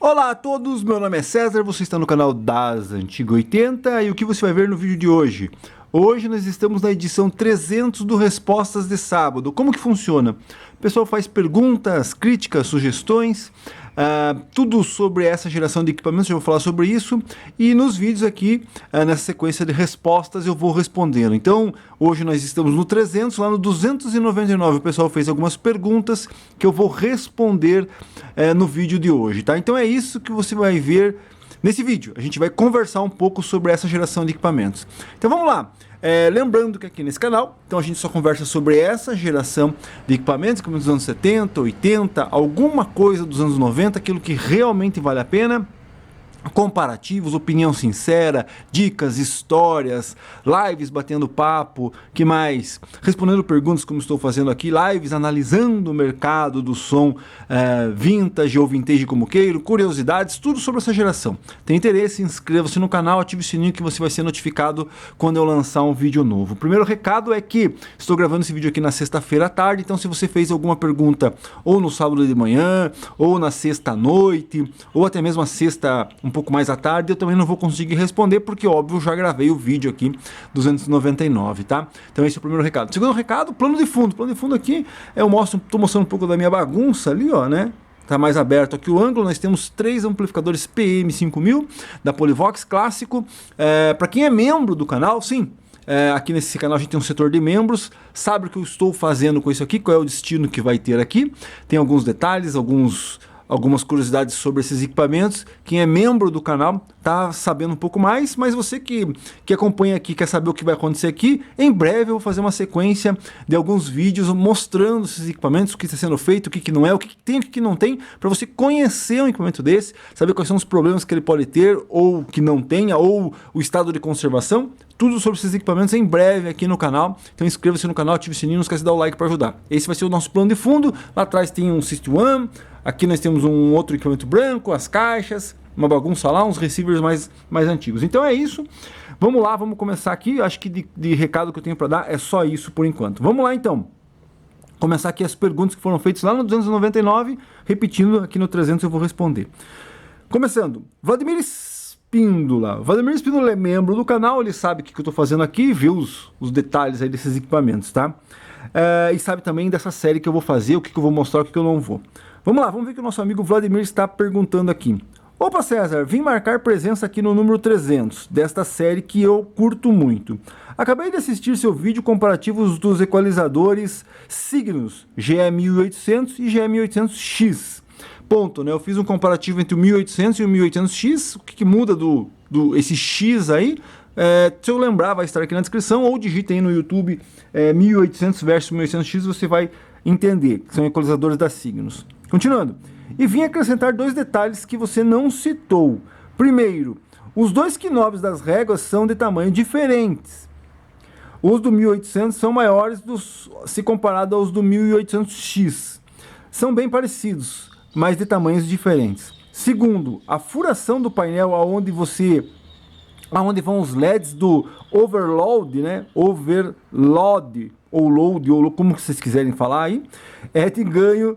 Olá a todos, meu nome é César, você está no canal das Antiga 80 e o que você vai ver no vídeo de hoje? Hoje nós estamos na edição 300 do Respostas de Sábado. Como que funciona? O pessoal faz perguntas, críticas, sugestões, tudo sobre essa geração de equipamentos, eu vou falar sobre isso, e nos vídeos aqui, nessa sequência de respostas, eu vou respondendo. Então, hoje nós estamos no 300, lá no 299 o pessoal fez algumas perguntas que eu vou responder no vídeo de hoje, tá? Então é isso que você vai ver nesse vídeo. A gente vai conversar um pouco sobre essa geração de equipamentos. Então vamos lá. Lembrando que aqui nesse canal, então a gente só conversa sobre essa geração de equipamentos, como dos anos 70, 80, alguma coisa dos anos 90, aquilo que realmente vale a pena. Comparativos, opinião sincera, dicas, histórias, lives batendo papo, que mais? Respondendo perguntas como estou fazendo aqui, lives analisando o mercado do som vintage ou vintage como queiro, curiosidades, tudo sobre essa geração. Tem interesse? Inscreva-se no canal, ative o sininho que você vai ser notificado quando eu lançar um vídeo novo. O primeiro recado é que estou gravando esse vídeo aqui na sexta-feira à tarde, então se você fez alguma pergunta ou no sábado de manhã, ou na sexta à noite, ou até mesmo a sexta um pouco mais à tarde, eu também não vou conseguir responder, porque óbvio, já gravei o vídeo aqui 299, tá? Então esse é o primeiro recado. Segundo recado, plano de fundo. Plano de fundo aqui, tô mostrando um pouco da minha bagunça ali, ó, né? Tá mais aberto aqui o ângulo. Nós temos 3 amplificadores PM5000 da Polivox clássico. Para quem é membro do canal, sim, aqui nesse canal a gente tem um setor de membros, sabe o que eu estou fazendo com isso aqui, qual é o destino que vai ter aqui. Tem alguns detalhes, algumas curiosidades sobre esses equipamentos. Quem é membro do canal tá sabendo um pouco mais, mas você que acompanha aqui, quer saber o que vai acontecer aqui, em breve eu vou fazer uma sequência de alguns vídeos mostrando esses equipamentos, o que está sendo feito, o que não é, o que tem, o que não tem, para você conhecer um equipamento desse, saber quais são os problemas que ele pode ter, ou que não tenha, ou o estado de conservação. Tudo sobre esses equipamentos em breve aqui no canal. Então inscreva-se no canal, ative o sininho, não esquece de dar o like para ajudar. Esse vai ser o nosso plano de fundo. Lá atrás tem um System One, aqui nós temos um outro equipamento branco, as caixas, uma bagunça lá, uns receivers mais antigos. Então é isso. Vamos lá, vamos começar aqui. Acho que de recado que eu tenho para dar é só isso por enquanto. Vamos lá então. Começar aqui as perguntas que foram feitas lá no 299, repetindo aqui no 300 eu vou responder. Começando, Vladimir Espíndola. Vladimir Espíndola é membro do canal, ele sabe o que eu estou fazendo aqui, viu os detalhes aí desses equipamentos, tá? E sabe também dessa série que eu vou fazer, o que eu vou mostrar, o que eu não vou. Vamos lá, vamos ver o que o nosso amigo Vladimir está perguntando aqui. Opa César, vim marcar presença aqui no número 300, desta série que eu curto muito. Acabei de assistir seu vídeo comparativo dos equalizadores Cygnus GE1800 e GE1800X. Ponto, né? Eu fiz um comparativo entre o 1800 e o 1800X. O que muda esse X aí? Se eu lembrar, vai estar aqui na descrição, ou digite aí no YouTube 1800 versus 1800X, você vai entender que são equalizadores da Cygnus. Continuando. E vim acrescentar 2 detalhes que você não citou. Primeiro, os 2 knobs das réguas são de tamanho diferentes. Os do 1800 são maiores se comparado aos do 1800X. São bem parecidos, mas de tamanhos diferentes. Segundo, a furação do painel aonde vão os LEDs do overload, né? Overload ou load, ou como vocês quiserem falar aí, de ganho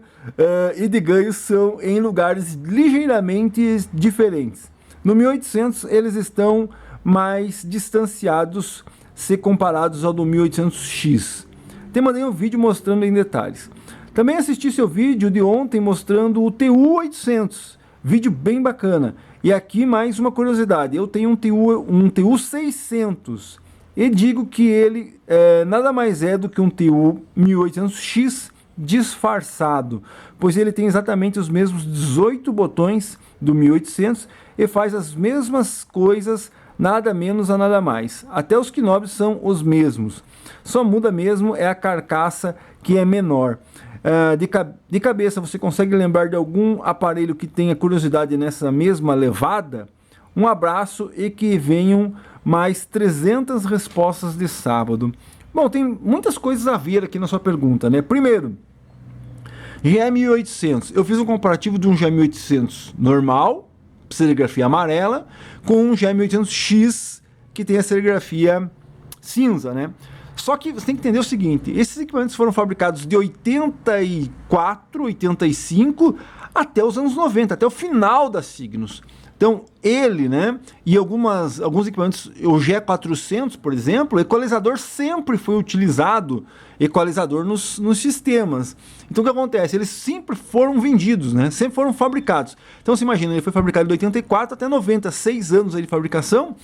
e de ganho são em lugares ligeiramente diferentes. No 1800 eles estão mais distanciados se comparados ao do 1800X. Te mandei um vídeo mostrando em detalhes. Também assisti seu vídeo de ontem mostrando o TU800, vídeo bem bacana. E aqui mais uma curiosidade, eu tenho um TU600 e digo que ele nada mais é do que um TU1800X disfarçado, pois ele tem exatamente os mesmos 18 botões do 1800 e faz as mesmas coisas, nada menos a nada mais. Até os knobs são os mesmos, só muda mesmo a carcaça que é menor. De cabeça, você consegue lembrar de algum aparelho que tenha curiosidade nessa mesma levada? Um abraço e que venham mais 300 respostas de sábado. Bom, tem muitas coisas a ver aqui na sua pergunta, né? Primeiro, GE1800. Eu fiz um comparativo de um GE1800 normal, serigrafia amarela, com um GE1800X, que tem a serigrafia cinza, né? Só que você tem que entender o seguinte, esses equipamentos foram fabricados de 84, 85 até os anos 90, até o final da Signos. Então, ele, né, e alguns equipamentos, o G400, por exemplo, o equalizador sempre foi utilizado, equalizador nos sistemas. Então, o que acontece? Eles sempre foram vendidos, né, sempre foram fabricados. Então, você imagina, ele foi fabricado de 84 até 90, 6 anos aí de fabricação,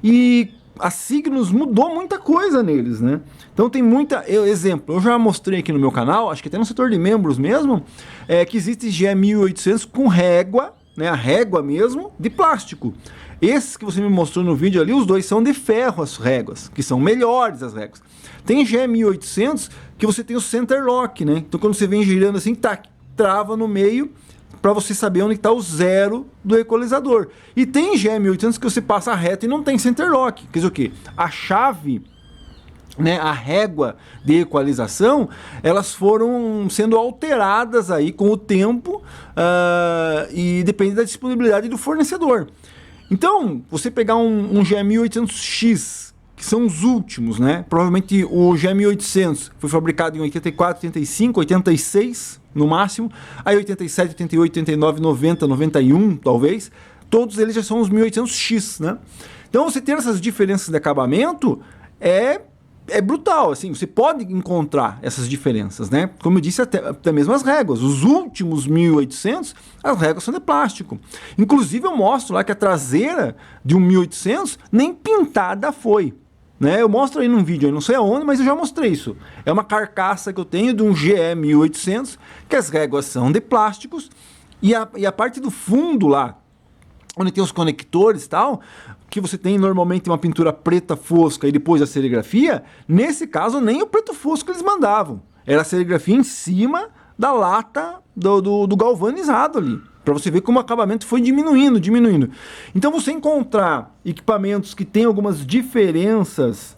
e a Signos mudou muita coisa neles, né? Então tem exemplo, eu já mostrei aqui no meu canal, acho que até no setor de membros mesmo, que existe GE1800 com régua, né, a régua mesmo, de plástico. Esses que você me mostrou no vídeo ali, os dois são de ferro, as réguas, que são melhores as réguas. Tem GE1800 que você tem o center lock, né? Então quando você vem girando assim, trava no meio, para você saber onde está o zero do equalizador. E tem GE1800 que você passa reto e não tem center lock. Quer dizer o quê? A chave, né, a régua de equalização, elas foram sendo alteradas aí com o tempo e depende da disponibilidade do fornecedor. Então, você pegar um GE1800X, que são os últimos, né? Provavelmente o GE1800 foi fabricado em 84, 85, 86 no máximo, aí 87, 88, 89, 90, 91 talvez, todos eles já são os 1800X, né? Então você ter essas diferenças de acabamento é brutal, assim, você pode encontrar essas diferenças, né? Como eu disse, até mesmo as réguas, os últimos 1800, as réguas são de plástico. Inclusive eu mostro lá que a traseira de um 1800 nem pintada foi, né? Eu mostro aí num vídeo, eu não sei aonde, mas eu já mostrei isso. É uma carcaça que eu tenho de um GE 1800, que as réguas são de plásticos, e a parte do fundo lá, onde tem os conectores e tal, que você tem normalmente uma pintura preta fosca e depois a serigrafia, nesse caso nem o preto fosco eles mandavam. Era a serigrafia em cima da lata do galvanizado ali, para você ver como o acabamento foi diminuindo. Então você encontrar equipamentos que têm algumas diferenças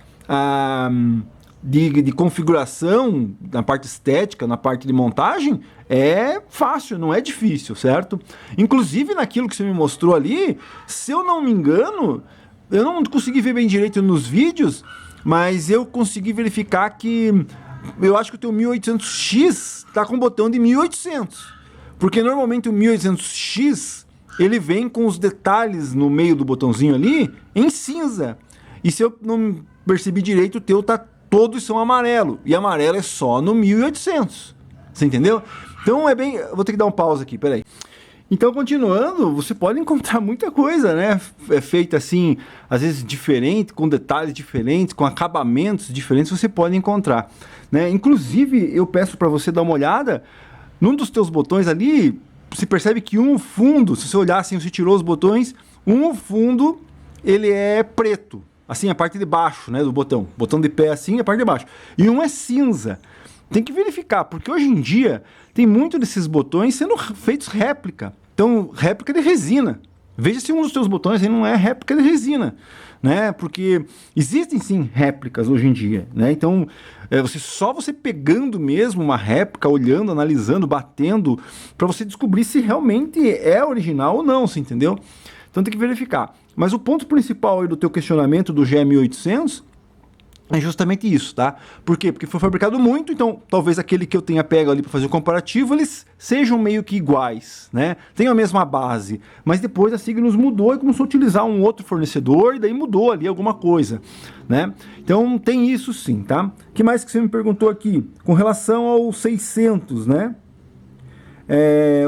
de configuração, na parte estética, na parte de montagem, é fácil, não é difícil, certo? Inclusive naquilo que você me mostrou ali, se eu não me engano, eu não consegui ver bem direito nos vídeos, mas eu consegui verificar que eu acho que o teu 1800X está com botão de 1800, porque normalmente o 1800X ele vem com os detalhes no meio do botãozinho ali em cinza, e se eu não percebi direito, o teu tá todos são amarelo, e amarelo é só no 1800, você entendeu? Então eu vou ter que dar um pause aqui, peraí. Então, continuando, você pode encontrar muita coisa, né? É feita assim, às vezes diferente, com detalhes diferentes, com acabamentos diferentes, você pode encontrar, né? Inclusive, eu peço para você dar uma olhada, num dos teus botões ali, você percebe que um fundo, se você olhar assim, você tirou os botões, um fundo, ele é preto, assim, a parte de baixo, né, do botão de pé assim, a parte de baixo, e um é cinza. Tem que verificar, porque hoje em dia tem muito desses botões sendo feitos réplica. Então, réplica de resina. Veja se um dos seus botões aí não é réplica de resina, né? Porque existem sim réplicas hoje em dia, né? Então, você pegando mesmo uma réplica, olhando, analisando, batendo, para você descobrir se realmente é original ou não, você entendeu? Então tem que verificar. Mas o ponto principal aí do teu questionamento do GE1800 é justamente isso, tá? Por quê? Porque foi fabricado muito, então talvez aquele que eu tenha pego ali para fazer o comparativo, eles sejam meio que iguais, né? Tem a mesma base, mas depois a Signos mudou e começou a utilizar um outro fornecedor e daí mudou ali alguma coisa, né? Então tem isso sim, tá? O que mais que você me perguntou aqui? Com relação ao 600, né?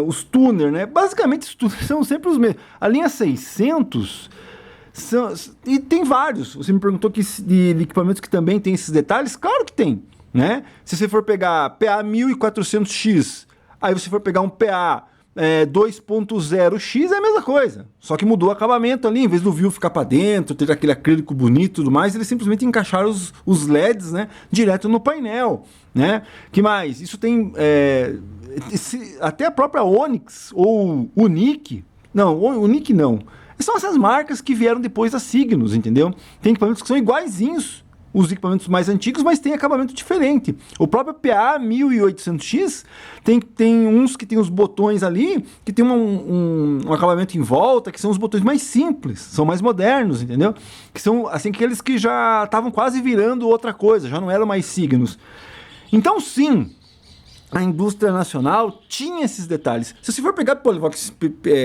Os tuner, né? Basicamente os tuners são sempre os mesmos. A linha 600... e tem vários. Você me perguntou de equipamentos que também tem esses detalhes. Claro que tem, né? Se você for pegar PA 1400X, aí você for pegar um PA 2.0X, é a mesma coisa, só que mudou o acabamento ali. Em vez do view ficar para dentro, ter aquele acrílico bonito e tudo mais, eles simplesmente encaixaram os LEDs, né, direto no painel, né? Que mais? Isso tem até a própria Onyx ou Unique. Não, Unique não. São essas marcas que vieram depois da Signos, entendeu? Tem equipamentos que são iguaizinhos os equipamentos mais antigos, mas tem acabamento diferente. O próprio PA 1800X tem uns que tem os botões ali, que tem um acabamento em volta, que são os botões mais simples, são mais modernos, entendeu? Que são assim, aqueles que já estavam quase virando outra coisa, já não eram mais Signos. Então sim, a indústria nacional tinha esses detalhes. Se você for pegar Polivox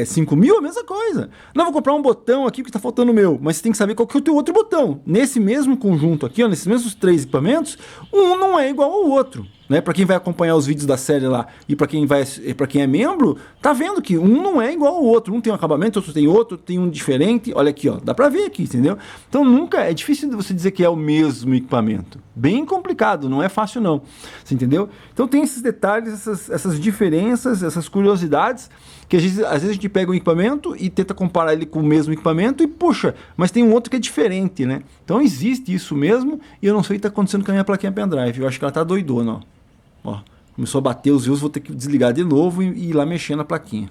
5000, é a mesma coisa. Não, vou comprar um botão aqui porque está faltando o meu, mas você tem que saber qual que é o teu outro botão. Nesse mesmo conjunto aqui, ó, nesses mesmos 3 equipamentos, um não é igual ao outro. Né? Para quem vai acompanhar os vídeos da série lá e para quem é membro, tá vendo que um não é igual ao outro. Um tem um acabamento, outro tem um diferente. Olha aqui, ó, dá para ver aqui, entendeu? Então nunca é difícil de você dizer que é o mesmo equipamento. Bem complicado, não é fácil não. Você entendeu? Então tem esses detalhes, essas diferenças, essas curiosidades que às vezes a gente pega um equipamento e tenta comparar ele com o mesmo equipamento e puxa, mas tem um outro que é diferente, né? Então existe isso mesmo e eu não sei o que está acontecendo com a minha plaquinha pendrive. Eu acho que ela tá doidona, ó. Começou a bater os views, vou ter que desligar de novo e ir lá mexer na plaquinha.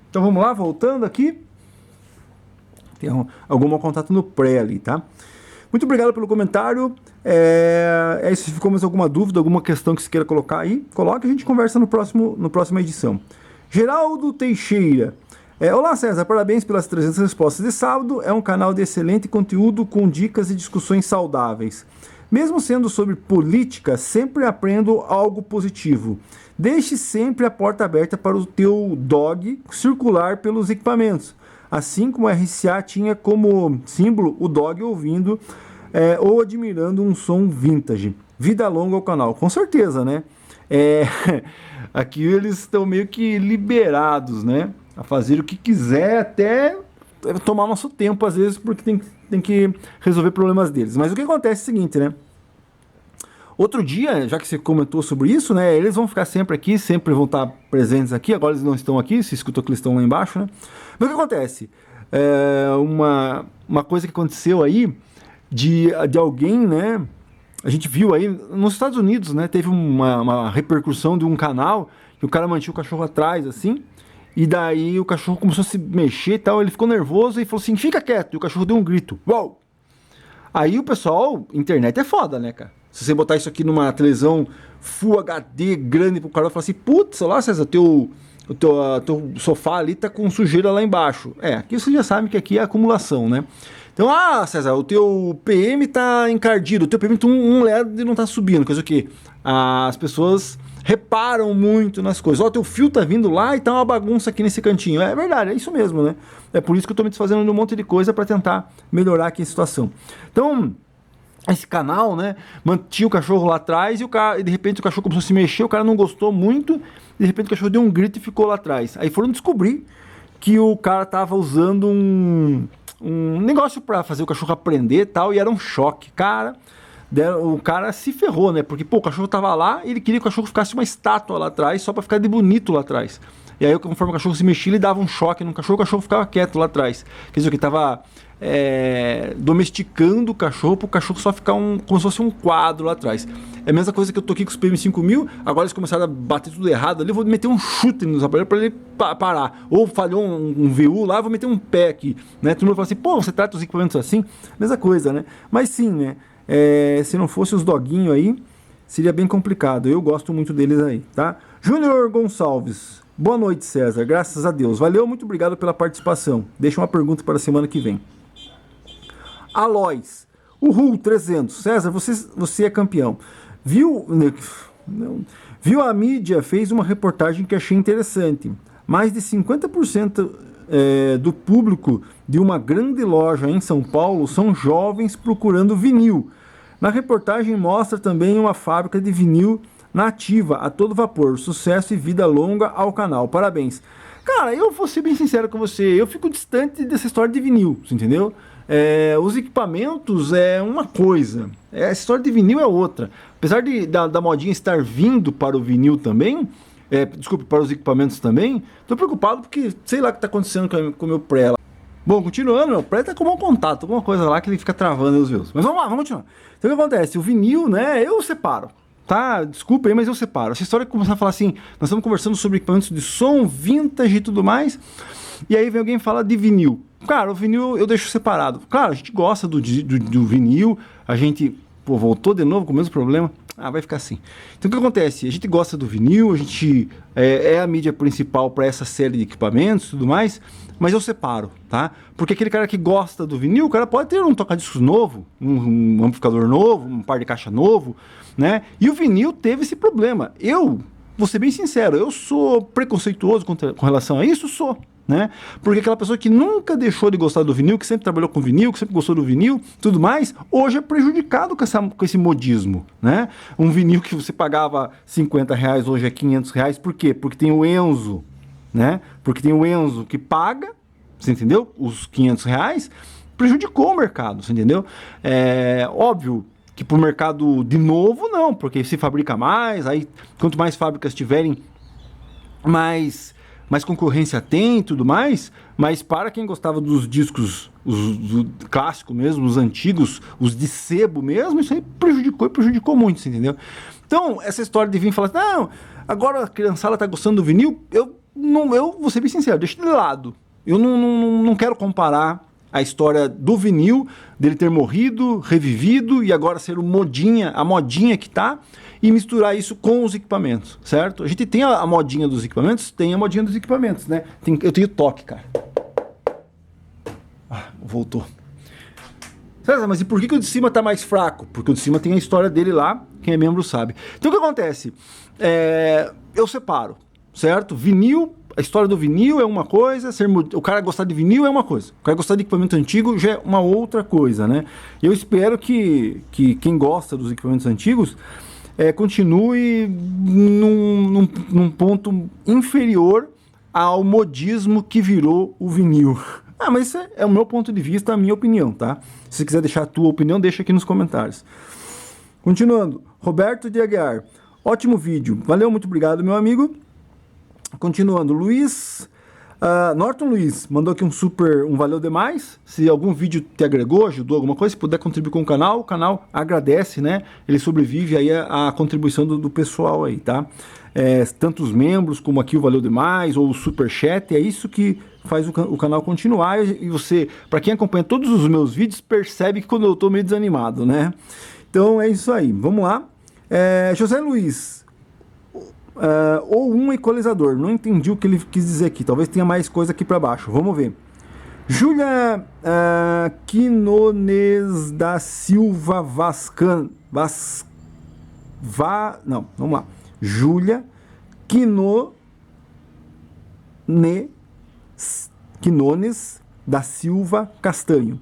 Então vamos lá, voltando aqui. Tem algum mau contato no pré ali, tá? Muito obrigado pelo comentário. Se ficou mais alguma dúvida, alguma questão que você queira colocar aí, coloque, a gente conversa no próxima edição. Geraldo Teixeira. Olá César, parabéns pelas 300 respostas de sábado. É um canal de excelente conteúdo com dicas e discussões saudáveis. Mesmo sendo sobre política, sempre aprendo algo positivo. Deixe sempre a porta aberta para o teu dog circular pelos equipamentos. Assim como a RCA tinha como símbolo o dog ouvindo ou admirando um som vintage. Vida longa ao canal. Com certeza, né? Aqui eles estão meio que liberados, né? A fazer o que quiser, até tomar nosso tempo às vezes, porque tem que resolver problemas deles. Mas o que acontece é o seguinte, né? Outro dia, já que você comentou sobre isso, né? Eles vão ficar sempre aqui, sempre vão estar presentes aqui. Agora eles não estão aqui, se escutou que eles estão lá embaixo, né? Mas o que acontece? Uma coisa que aconteceu aí de alguém, né? A gente viu aí nos Estados Unidos, né? Teve uma repercussão de um canal que o cara mantinha o cachorro atrás, assim. E daí o cachorro começou a se mexer e tal. Ele ficou nervoso e falou assim: fica quieto. E o cachorro deu um grito. Uau! Aí o pessoal, internet é foda, né, cara? Se você botar isso aqui numa televisão Full HD grande pro cara, vai falar assim: putz, olha lá, César, teu sofá ali tá com sujeira lá embaixo. Aqui você já sabe que aqui é acumulação, né? Então, César, o teu PM tá encardido, o teu PM tá um LED não tá subindo, coisa que as pessoas reparam muito nas coisas. Teu fio tá vindo lá e tá uma bagunça aqui nesse cantinho. É verdade, é isso mesmo, né? É por isso que eu tô me desfazendo de um monte de coisa para tentar melhorar aqui a situação. Então, esse canal, né, mantinha o cachorro lá atrás e de repente o cachorro começou a se mexer, o cara não gostou muito, de repente o cachorro deu um grito e ficou lá atrás. Aí foram descobrir que o cara tava usando um negócio para fazer o cachorro aprender e tal, e era um choque. O cara se ferrou, né, porque o cachorro tava lá e ele queria que o cachorro ficasse uma estátua lá atrás, só para ficar de bonito lá atrás. E aí, conforme o cachorro se mexia, ele dava um choque no cachorro, o cachorro ficava quieto lá atrás. Quer dizer, que tava domesticando o cachorro para o cachorro só ficar como se fosse um quadro lá atrás. É a mesma coisa que eu tô aqui com os PM5000, agora eles começaram a bater tudo errado ali, eu vou meter um chute nos aparelhos para ele parar. Ou falhou um VU lá, eu vou meter um pé aqui. Né? Todo mundo fala assim: você trata os equipamentos assim? Mesma coisa, né? Mas sim, né? Se não fosse os doguinhos aí, seria bem complicado. Eu gosto muito deles aí, tá? Júnior Gonçalves. Boa noite, César. Graças a Deus. Valeu, muito obrigado pela participação. Deixa uma pergunta para a semana que vem. Alois. Uhul, 300. César, você é campeão. Viu a mídia fez uma reportagem que achei interessante. Mais de 50% do público de uma grande loja em São Paulo são jovens procurando vinil. Na reportagem mostra também uma fábrica de vinil na ativa, a todo vapor. Sucesso e vida longa ao canal. Parabéns. Cara, eu vou ser bem sincero com você. Eu fico distante dessa história de vinil, você entendeu? Os equipamentos é uma coisa. Essa história de vinil é outra. Apesar da modinha estar vindo para o vinil também, desculpe, para os equipamentos também, tô preocupado porque sei lá o que está acontecendo com o meu pré. Bom, continuando, meu pré tá com mau contato, alguma coisa lá que ele fica travando os views. Mas vamos lá, vamos continuar. Então o que acontece? O vinil, né, eu separo. Tá, desculpa aí, mas eu separo. Essa história que começar a falar assim, nós estamos conversando sobre equipamentos de som, vintage e tudo mais, e aí vem alguém e fala de vinil. Cara, o vinil eu deixo separado. Claro, a gente gosta do vinil, a gente voltou de novo com o mesmo problema. vai ficar assim. Então o que acontece? A gente gosta do vinil, a gente é a mídia principal para essa série de equipamentos e tudo mais, mas eu separo, tá? Porque aquele cara que gosta do vinil, o cara pode ter um toca-discos novo, um amplificador novo, um par de caixa novo, né? E o vinil teve esse problema. Vou ser bem sincero, eu sou preconceituoso com relação a isso, sou. Né? Porque aquela pessoa que nunca deixou de gostar do vinil, que sempre trabalhou com vinil, que sempre gostou do vinil, tudo mais, hoje é prejudicado com esse modismo, né? Um vinil que você pagava R$50, hoje é R$500, por quê? Porque tem o Enzo, né? Porque tem o Enzo que paga, você entendeu? Os R$500, prejudicou o mercado, você entendeu? É óbvio que para o mercado de novo, não, porque se fabrica mais, aí quanto mais fábricas tiverem, mais concorrência tem e tudo mais, mas para quem gostava dos discos, os clássicos mesmo, os antigos, os de sebo mesmo, isso aí prejudicou muito, entendeu? Então, essa história de vir falar, não, agora a criançada tá gostando do vinil, eu vou ser bem sincero, deixa de lado. Eu não quero comparar a história do vinil, dele ter morrido, revivido e agora ser a modinha que tá, e misturar isso com os equipamentos, certo? A gente tem a modinha dos equipamentos, tem a modinha dos equipamentos, né? Eu tenho toque, cara. Voltou. César, mas e por que o de cima tá mais fraco? Porque o de cima tem a história dele lá, quem é membro sabe. Então o que acontece? Eu separo, certo? Vinil, a história do vinil é uma coisa, o cara gostar de vinil é uma coisa, o cara gostar de equipamento antigo já é uma outra coisa, né? Eu espero que quem gosta dos equipamentos antigos continue num ponto inferior ao modismo que virou o vinil. Mas isso é o meu ponto de vista, a minha opinião, tá? Se você quiser deixar a tua opinião, deixa aqui nos comentários. Continuando, Roberto de Aguiar, ótimo vídeo, valeu, muito obrigado, meu amigo. Continuando, Norton Luiz mandou aqui um valeu demais. Se algum vídeo te agregou, ajudou alguma coisa, se puder contribuir com o canal agradece, né? Ele sobrevive aí a contribuição do pessoal aí, tá? Tanto os membros como aqui o valeu demais ou o superchat, é isso que faz o canal continuar. E você, para quem acompanha todos os meus vídeos, percebe que quando eu tô meio desanimado, né? Então é isso aí, vamos lá. José Luiz, ou um equalizador, não entendi o que ele quis dizer aqui, talvez tenha mais coisa aqui para baixo, vamos ver. Júlia Quinones da Silva vamos lá. Júlia Quinones da Silva Castanho.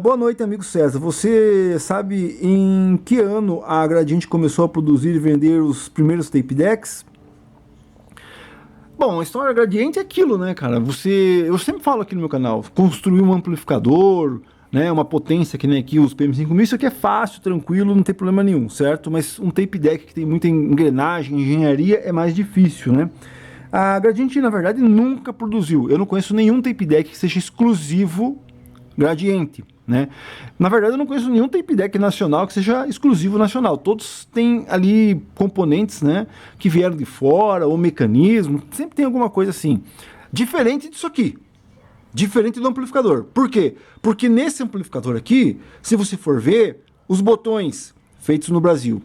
Boa noite, amigo César. Você sabe em que ano a Gradiente começou a produzir e vender os primeiros tape decks? Bom, a história da Gradiente é aquilo, né, cara? Eu sempre falo aqui no meu canal, construir um amplificador, né, uma potência que nem aqui os PM5000, isso aqui é fácil, tranquilo, não tem problema nenhum, certo? Mas um tape deck que tem muita engrenagem, engenharia, é mais difícil, né? A Gradiente, na verdade, nunca produziu. Eu não conheço nenhum tape deck que seja exclusivo Gradiente, né? Na verdade, eu não conheço nenhum tape deck nacional que seja exclusivo nacional. Todos têm ali componentes, né, que vieram de fora, ou mecanismo, sempre tem alguma coisa assim. Diferente disso aqui. Diferente do amplificador. Por quê? Porque nesse amplificador aqui, se você for ver, os botões feitos no Brasil,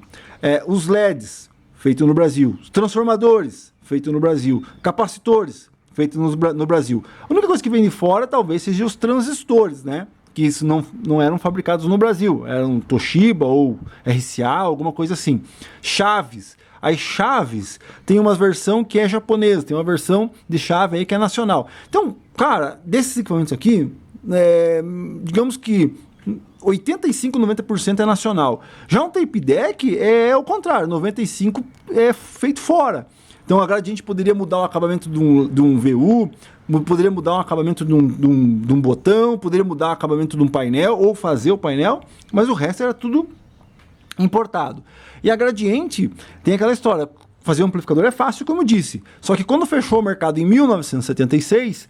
os LEDs feitos no Brasil, os transformadores feitos no Brasil, capacitores feitos no Brasil. A única coisa que vem de fora talvez seja os transistores, né? Que isso não eram fabricados no Brasil, eram Toshiba ou RCA, alguma coisa assim. Chaves. As chaves tem uma versão que é japonesa, tem uma versão de chave aí que é nacional. Então, cara, desses equipamentos aqui, digamos que 85, 90% é nacional. Já um tape deck é o contrário, 95% é feito fora. Então a Gradiente poderia mudar o acabamento de um VU, poderia mudar o acabamento de um botão, poderia mudar o acabamento de um painel, ou fazer o painel, mas o resto era tudo importado. E a Gradiente tem aquela história, fazer um amplificador é fácil, como eu disse, só que quando fechou o mercado em 1976,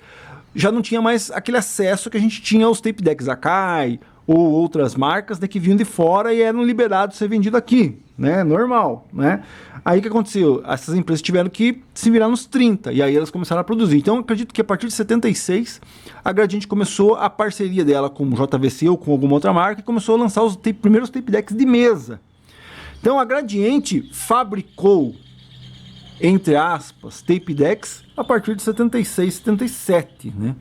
já não tinha mais aquele acesso que a gente tinha aos tape decks Akai, ou outras marcas, né, que vinham de fora e eram liberados a ser vendido aqui, né, normal, né. Aí o que aconteceu? Essas empresas tiveram que se virar nos 30, e aí elas começaram a produzir. Então eu acredito que a partir de 76, a Gradiente começou a parceria dela com o JVC ou com alguma outra marca, e começou a lançar os primeiros tape decks de mesa. Então a Gradiente fabricou, entre aspas, tape decks a partir de 76, 77, né?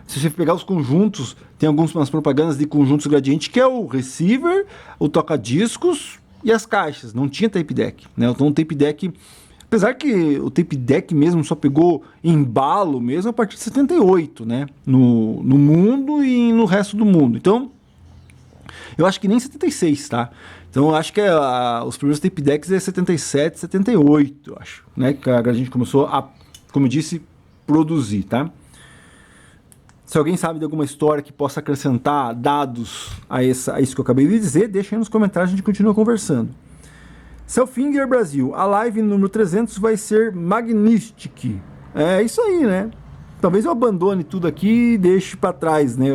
Se você pegar os conjuntos, tem algumas propagandas de conjuntos Gradiente, que é o receiver, o toca-discos e as caixas. Não tinha tape deck, né? Então o tape deck, apesar que o tape deck mesmo só pegou embalo mesmo a partir de 78, né? No mundo e no resto do mundo. Então, eu acho que nem 76, tá? Então eu acho que os primeiros tape decks é 77, 78, eu acho, né? Que a Gradiente começou a, como eu disse, produzir, tá? Se alguém sabe de alguma história que possa acrescentar dados a isso que eu acabei de dizer, deixa aí nos comentários, a gente continua conversando. Selfinger Brasil, a live número 300 vai ser Magnistic. É isso aí, né? Talvez eu abandone tudo aqui e deixe para trás, né?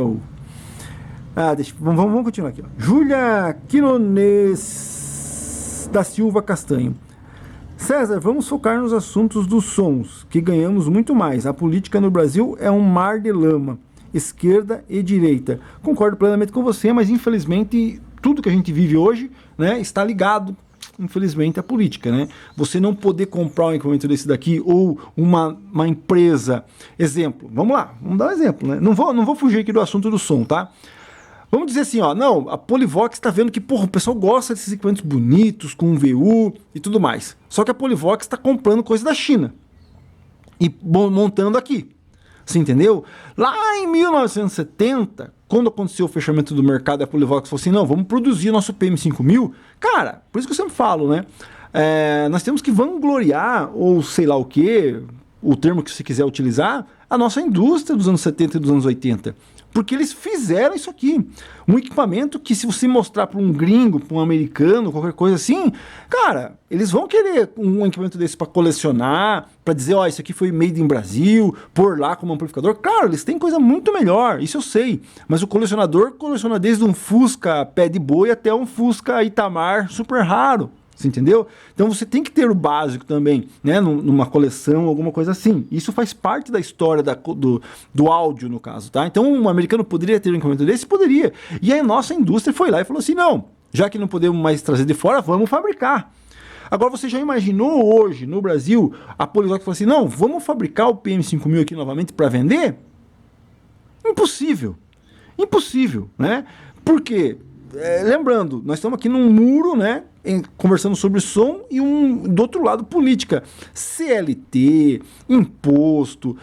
Vamos continuar aqui. Júlia Quinones da Silva Castanho. César, vamos focar nos assuntos dos sons, que ganhamos muito mais. A política no Brasil é um mar de lama, esquerda e direita. Concordo plenamente com você, mas infelizmente tudo que a gente vive hoje, né, está ligado, infelizmente, à política, né? Você não poder comprar um equipamento desse daqui ou uma empresa. Exemplo, vamos lá, vamos dar um exemplo, né? Não vou fugir aqui do assunto do som, tá? Vamos dizer assim, ó, não, a Polivox está vendo que, porra, o pessoal gosta desses equipamentos bonitos, com VU e tudo mais. Só que a Polivox está comprando coisa da China e montando aqui. Você entendeu? Lá em 1970, quando aconteceu o fechamento do mercado, a Polivox falou assim, não, vamos produzir nosso PM5000. Cara, por isso que eu sempre falo, né? Nós temos que vangloriar, ou sei lá o que, o termo que você quiser utilizar, a nossa indústria dos anos 70 e dos anos 80. Porque eles fizeram isso aqui. Um equipamento que, se você mostrar para um gringo, para um americano, qualquer coisa assim, cara, eles vão querer um equipamento desse para colecionar, para dizer, ó, isso aqui foi made in Brasil, pôr lá como amplificador. Claro, eles têm coisa muito melhor, isso eu sei. Mas o colecionador coleciona desde um Fusca pé de boi até um Fusca Itamar super raro. Você entendeu? Então você tem que ter o básico também, né? Numa coleção, alguma coisa assim. Isso faz parte da história do áudio, no caso, tá? Então um americano poderia ter um equipamento desse? Poderia. E aí a nossa indústria foi lá e falou assim, não, já que não podemos mais trazer de fora, vamos fabricar. Agora você já imaginou hoje, no Brasil, a Polivox falou assim, não, vamos fabricar o PM5000 aqui novamente para vender? Impossível. Impossível, né? Por quê? Lembrando, nós estamos aqui num muro, né, conversando sobre som e do outro lado política, CLT, imposto,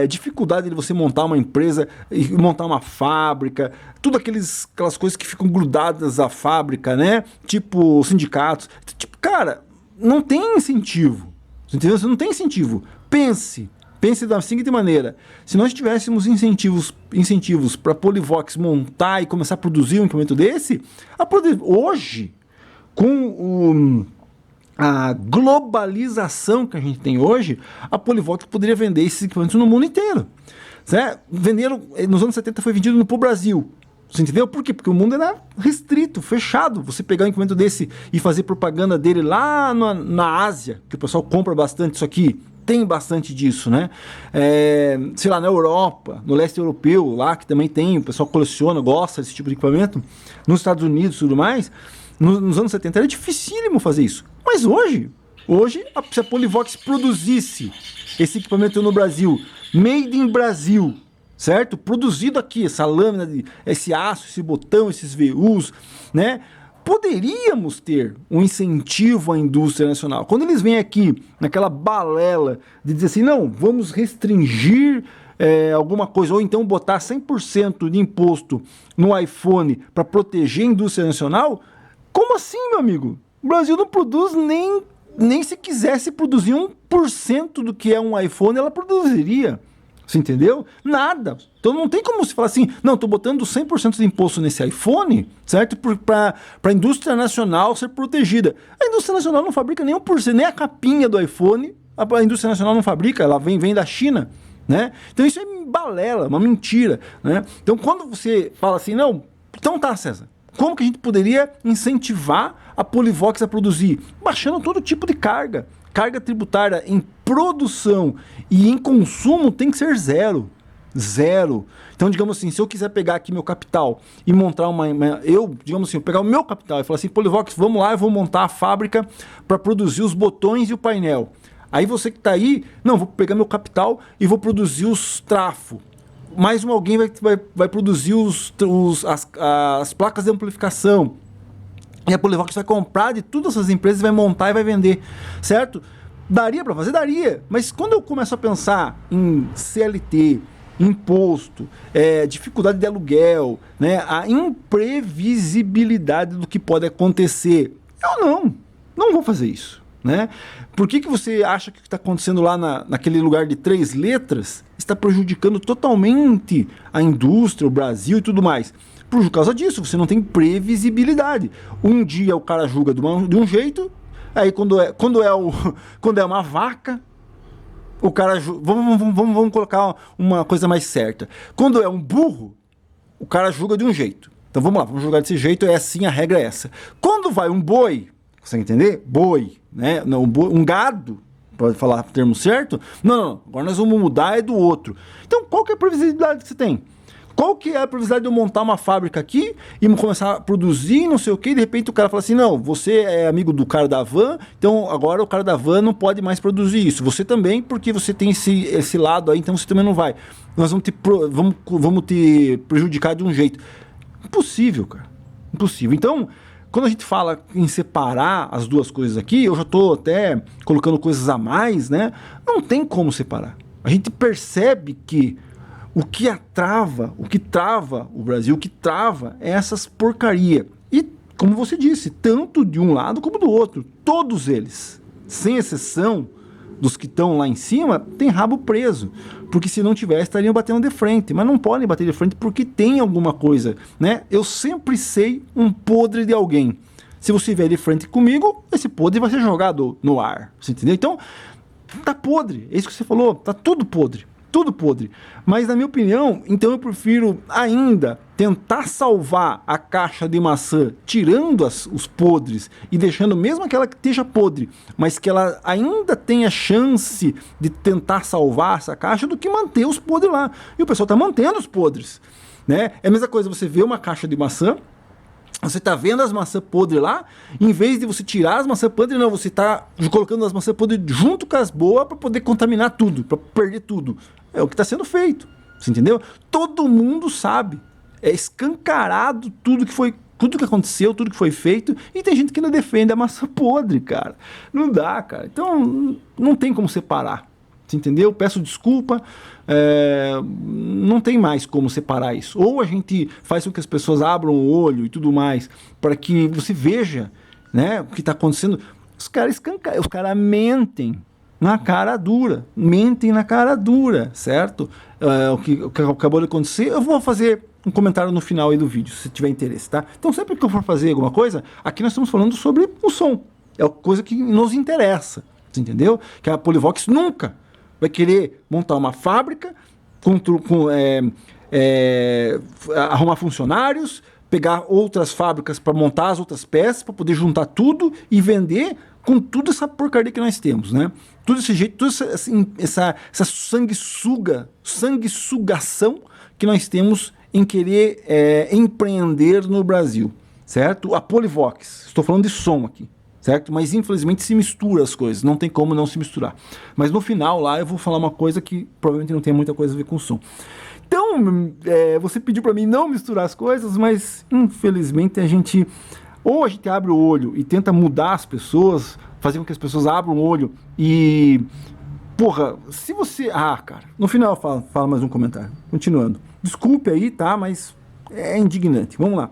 dificuldade de você montar uma empresa e montar uma fábrica, tudo aquelas coisas que ficam grudadas à fábrica, né, tipo sindicatos, tipo, cara, não tem incentivo, entendeu? Você não tem incentivo. Pense da seguinte maneira, se nós tivéssemos incentivos para a Polivox montar e começar a produzir um equipamento desse, hoje, com a globalização que a gente tem hoje, a Polivox poderia vender esses equipamentos no mundo inteiro. Certo? Nos anos 70 foi vendido para o Brasil. Você entendeu? Por quê? Porque o mundo era restrito, fechado. Você pegar um equipamento desse e fazer propaganda dele lá na Ásia, que o pessoal compra bastante isso aqui, tem bastante disso, né? Sei lá, na Europa, no leste europeu, lá que também tem, o pessoal coleciona, gosta desse tipo de equipamento, nos Estados Unidos e tudo mais, nos anos 70 era dificílimo fazer isso. Mas hoje, se a Polivox produzisse esse equipamento no Brasil, made in Brasil, certo? Produzido aqui, essa lâmina, esse aço, esse botão, esses VUs, né? Poderíamos ter um incentivo à indústria nacional. Quando eles vêm aqui naquela balela de dizer assim, não, vamos restringir alguma coisa, ou então botar 100% de imposto no iPhone para proteger a indústria nacional, como assim, meu amigo? O Brasil não produz nem se quisesse produzir 1% do que é um iPhone, ela produziria. Você entendeu? Nada. Então não tem como se falar assim, não, estou botando 100% de imposto nesse iPhone, certo? Para a indústria nacional ser protegida. A indústria nacional não fabrica nem 1%, nem a capinha do iPhone, a indústria nacional não fabrica, ela vem da China, né? Então isso é balela, uma mentira, né? Então quando você fala assim, não, então tá, César, como que a gente poderia incentivar a Polivox a produzir? Baixando todo tipo de carga. Carga tributária em produção e em consumo tem que ser zero. Zero. Então, digamos assim, se eu quiser pegar aqui meu capital e montar digamos assim, eu pegar o meu capital e falar assim, Polivox, vamos lá, eu vou montar a fábrica para produzir os botões e o painel. Aí você que está aí, não, vou pegar meu capital e vou produzir os trafos. Mais alguém vai produzir as placas de amplificação. E a Polivox vai comprar de todas essas empresas, vai montar e vai vender, certo? Daria para fazer? Daria. Mas quando eu começo a pensar em CLT, imposto, dificuldade de aluguel, né, a imprevisibilidade do que pode acontecer, eu não vou fazer isso. Né? Por que você acha que o que está acontecendo lá naquele lugar de 3 letras está prejudicando totalmente a indústria, o Brasil e tudo mais? Por causa disso, você não tem previsibilidade. Um dia o cara julga de um jeito, aí quando é uma vaca, o cara vamos colocar uma coisa mais certa. Quando é um burro, o cara julga de um jeito. Então vamos lá, vamos julgar desse jeito, é assim, a regra é essa. Quando vai um boi, você entender? Boi, né? Não, um gado, pode falar o termo certo? Não, agora nós vamos mudar é do outro. Então qual que é a previsibilidade que você tem? Qual que é a previsibilidade de eu montar uma fábrica aqui e começar a produzir, não sei o que, e de repente o cara fala assim, não, você é amigo do cara da van, então agora o cara da van não pode mais produzir isso. Você também, porque você tem esse lado aí, então você também não vai. Nós vamos te prejudicar de um jeito. Impossível, cara. Impossível. Então, quando a gente fala em separar as duas coisas aqui, eu já estou até colocando coisas a mais, né? Não tem como separar. A gente percebe que o que trava o Brasil, o que trava é essas porcaria. E, como você disse, tanto de um lado como do outro. Todos eles, sem exceção dos que estão lá em cima, tem rabo preso. Porque se não tivesse, estariam batendo de frente. Mas não podem bater de frente porque tem alguma coisa, né? Eu sempre sei um podre de alguém. Se você vier de frente comigo, esse podre vai ser jogado no ar. Você entendeu? Então, tá podre. É isso que você falou. Tá tudo podre. Tudo podre. Mas, na minha opinião, então eu prefiro ainda tentar salvar a caixa de maçã, tirando os podres e deixando mesmo aquela que esteja podre, mas que ela ainda tenha chance de tentar salvar essa caixa, do que manter os podres lá. E o pessoal está mantendo os podres. Né? É a mesma coisa, você vê uma caixa de maçã, você está vendo as maçãs podres lá, em vez de você tirar as maçãs podres, não, você está colocando as maçãs podres junto com as boas para poder contaminar tudo, para perder tudo. É o que está sendo feito, você entendeu? Todo mundo sabe, é escancarado tudo que aconteceu, tudo que foi feito, e tem gente que não defende a maçã podre, cara. Não dá, cara. Então, não tem como separar. Você entendeu? Peço desculpa, não tem mais como separar isso. Ou a gente faz com que as pessoas abram o olho e tudo mais, para que você veja, né, o que está acontecendo. Os caras mentem na cara dura, certo? O que acabou de acontecer, eu vou fazer um comentário no final aí do vídeo, se tiver interesse, tá? Então sempre que eu for fazer alguma coisa, aqui nós estamos falando sobre o som, é a coisa que nos interessa, você entendeu? Que a Polivox nunca vai querer montar uma fábrica, arrumar funcionários, pegar outras fábricas para montar as outras peças, para poder juntar tudo e vender com toda essa porcaria que nós temos, né? Todo esse jeito, toda essa sanguessugação que nós temos em querer empreender no Brasil, certo? A Polivox, estou falando de som aqui, certo? Mas infelizmente se mistura as coisas, não tem como não se misturar. Mas no final lá eu vou falar uma coisa que provavelmente não tem muita coisa a ver com som. Então, você pediu para mim não misturar as coisas, mas infelizmente ou a gente abre o olho e tenta mudar as pessoas, fazer com que as pessoas abram o olho e... Porra, se você... cara, no final fala mais um comentário. Continuando. Desculpe aí, tá? Mas é indignante. Vamos lá.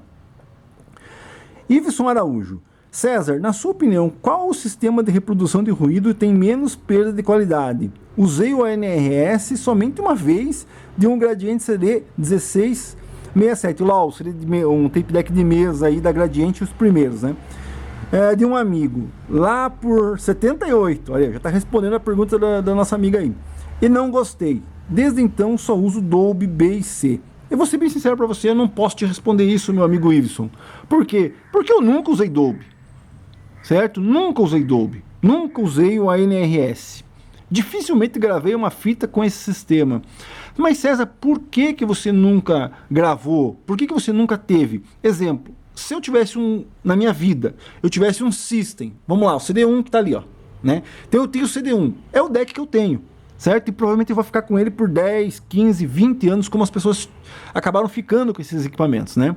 Iveson Araújo. César, na sua opinião, qual o sistema de reprodução de ruído tem menos perda de qualidade? Usei o ANRS somente uma vez de um Gradiente CD 1667. LOL, seria um tape deck de mesa aí da Gradiente, os primeiros, né? De um amigo, lá por 78, olha, já está respondendo a pergunta da nossa amiga aí. E não gostei. Desde então só uso Dolby B e C. Eu vou ser bem sincero para você, eu não posso te responder isso, meu amigo Iveson. Por quê? Porque eu nunca usei Dolby. Certo? Nunca usei Dolby. Nunca usei o ANRS. Dificilmente gravei uma fita com esse sistema. Mas César, por que que você nunca gravou? Por que que você nunca teve? Exemplo, se eu tivesse na minha vida, eu tivesse um system, vamos lá, o CD1 que tá ali, ó, né? Então eu tenho o CD1, é o deck que eu tenho, certo? E provavelmente eu vou ficar com ele por 10, 15, 20 anos, como as pessoas acabaram ficando com esses equipamentos, né?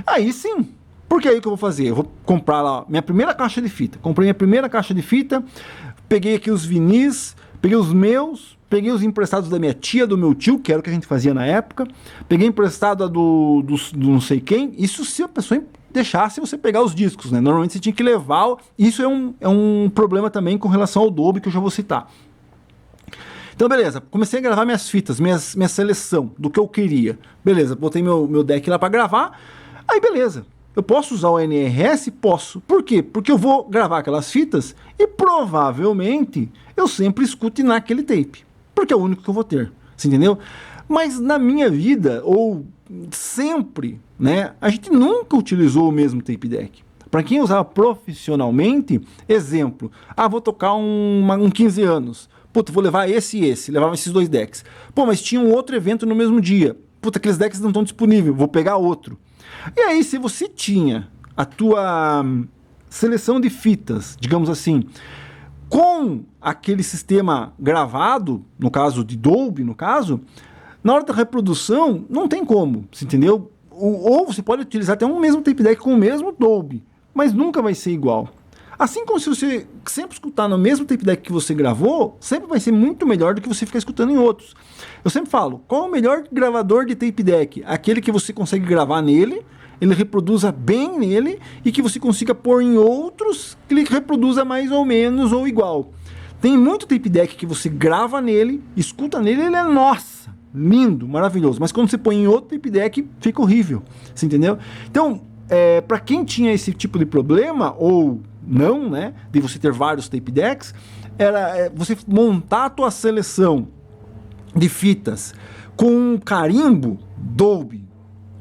Aí sim, porque aí o que eu vou fazer? Eu vou comprar lá minha primeira caixa de fita. Comprei minha primeira caixa de fita, peguei aqui os vinis, peguei os meus, peguei os emprestados da minha tia, do meu tio, que era o que a gente fazia na época, peguei emprestado do não sei quem, isso se a pessoa deixasse você pegar os discos, né? Normalmente você tinha que levar, isso é um problema também com relação ao Dolby, que eu já vou citar. Então, beleza, comecei a gravar minhas fitas, minha seleção do que eu queria. Beleza, botei meu deck lá para gravar, aí beleza. Eu posso usar o NRS? Posso. Por quê? Porque eu vou gravar aquelas fitas e provavelmente eu sempre escute naquele tape. Porque é o único que eu vou ter. Você entendeu? Mas na minha vida, ou sempre, né, a gente nunca utilizou o mesmo tape deck. Para quem usava profissionalmente, exemplo, vou tocar um 15 anos. Puta, vou levar esse e esse. Levava esses dois decks. Pô, mas tinha um outro evento no mesmo dia. Puta, aqueles decks não estão disponíveis. Vou pegar outro. E aí, se você tinha a tua seleção de fitas, digamos assim, com aquele sistema gravado, no caso de Dolby, na hora da reprodução, não tem como, você entendeu? Ou você pode utilizar até um mesmo tape deck com o mesmo Dolby, mas nunca vai ser igual. Assim como se você sempre escutar no mesmo tape deck que você gravou, sempre vai ser muito melhor do que você ficar escutando em outros. Eu sempre falo, qual é o melhor gravador de tape deck? Aquele que você consegue gravar nele, ele reproduza bem nele e que você consiga pôr em outros que ele reproduza mais ou menos ou igual. Tem muito tape deck que você grava nele, escuta nele, ele é, nossa, lindo, maravilhoso. Mas quando você põe em outro tape deck, fica horrível. Você entendeu? Então, para quem tinha esse tipo de problema, ou não, né, de você ter vários tape decks, era você montar a tua seleção de fitas com um carimbo Dolby,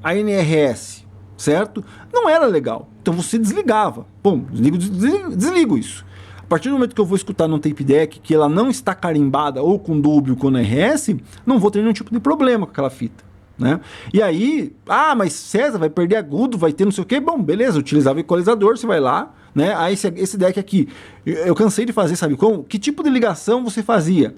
a NRS, certo? Não era legal. Então você desligava. Bom, desligo isso. A partir do momento que eu vou escutar num tape deck que ela não está carimbada ou com Dolby ou com NRS, não vou ter nenhum tipo de problema com aquela fita, né? E aí, mas César vai perder agudo, vai ter não sei o que. Bom, beleza, utilizava o equalizador, você vai lá, né? Aí esse deck aqui, eu cansei de fazer, sabe como? Que tipo de ligação você fazia?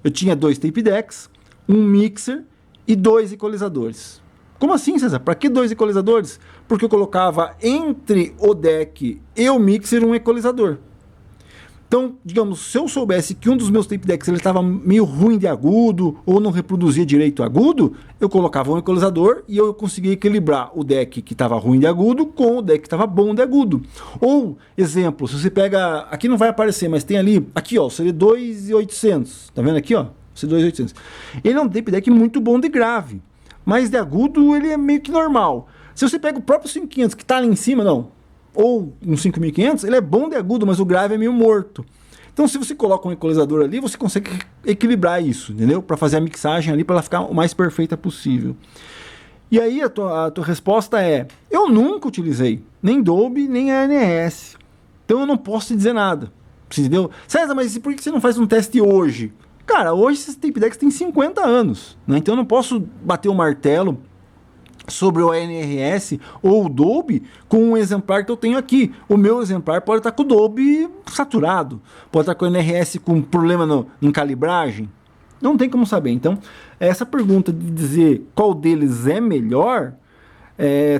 Eu tinha 2 tape decks, um mixer e 2 equalizadores. Como assim, César? Para que 2 equalizadores? Porque eu colocava entre o deck e o mixer um equalizador. Então, digamos, se eu soubesse que um dos meus tape decks ele estava meio ruim de agudo ou não reproduzia direito agudo, eu colocava um equalizador e eu conseguia equilibrar o deck que estava ruim de agudo com o deck que estava bom de agudo. Ou, exemplo, se você pega, aqui não vai aparecer, mas tem ali, aqui ó, o CD2800, tá vendo aqui ó, CD2800. Ele é um tape deck muito bom de grave, mas de agudo ele é meio que normal. Se você pega o próprio 5500 que está ali em cima, não, ou um 5500, ele é bom de agudo, mas o grave é meio morto. Então, se você coloca um equalizador ali, você consegue equilibrar isso, entendeu? Para fazer a mixagem ali, para ela ficar o mais perfeita possível. E aí, a tua resposta é, eu nunca utilizei nem Dolby, nem a NRS. Então, eu não posso te dizer nada. Você entendeu? César, mas por que você não faz um teste hoje? Cara, hoje esses tape decks têm 50 anos, né? Então, eu não posso bater o martelo sobre o NRS ou o Dolby com um exemplar que eu tenho aqui. O meu exemplar pode estar com o Dolby saturado, pode estar com o NRS com problema em calibragem. Não tem como saber. Então, essa pergunta de dizer qual deles é melhor,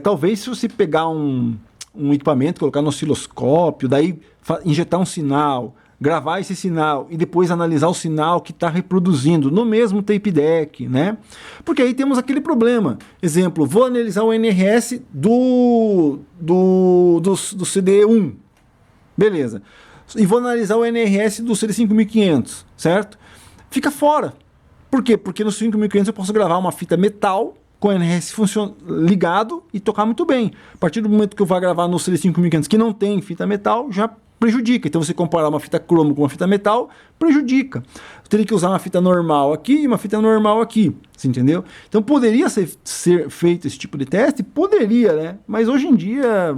talvez se você pegar um equipamento, colocar no osciloscópio, daí injetar um sinal, gravar esse sinal e depois analisar o sinal que está reproduzindo no mesmo tape deck, né? Porque aí temos aquele problema. Exemplo, vou analisar o NRS do CD1. Beleza. E vou analisar o NRS do CD5500, certo? Fica fora. Por quê? Porque no 5500 eu posso gravar uma fita metal com o NRS ligado e tocar muito bem. A partir do momento que eu vou gravar no CD5500 que não tem fita metal, já prejudica. Então você comparar uma fita cromo com uma fita metal, prejudica. Eu teria que usar uma fita normal aqui e uma fita normal aqui, você entendeu? Então poderia ser feito esse tipo de teste? Poderia, né? Mas hoje em dia,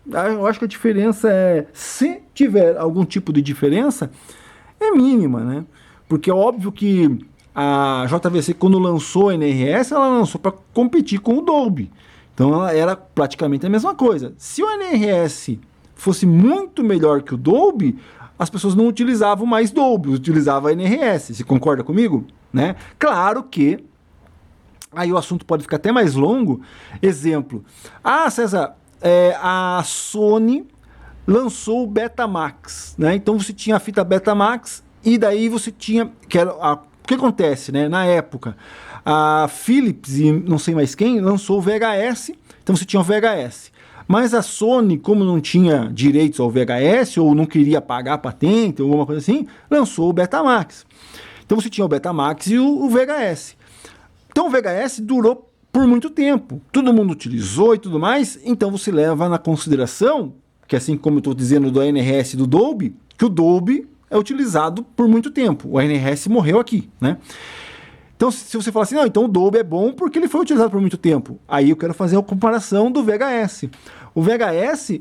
eu acho que a diferença se tiver algum tipo de diferença, é mínima, né? Porque é óbvio que a JVC, quando lançou a NRS, ela lançou para competir com o Dolby. Então ela era praticamente a mesma coisa. Se o NRS fosse muito melhor que o Dolby, as pessoas não utilizavam mais Dolby, utilizavam a NRS. Você concorda comigo? Né? Claro que aí o assunto pode ficar até mais longo. Exemplo. César, a Sony lançou o Betamax, né? Então você tinha a fita Betamax e daí você tinha... o que acontece, né? Na época, a Philips e não sei mais quem lançou o VHS, então você tinha o VHS. Mas a Sony, como não tinha direitos ao VHS ou não queria pagar a patente ou alguma coisa assim, lançou o Betamax. Então você tinha o Betamax e o VHS. Então o VHS durou por muito tempo. Todo mundo utilizou e tudo mais. Então você leva na consideração, que assim como eu estou dizendo do NRS e do Dolby, que o Dolby é utilizado por muito tempo. O NRS morreu aqui, né? Então, se você falar assim, não, então o Dolby é bom porque ele foi utilizado por muito tempo. Aí eu quero fazer a comparação do VHS. O VHS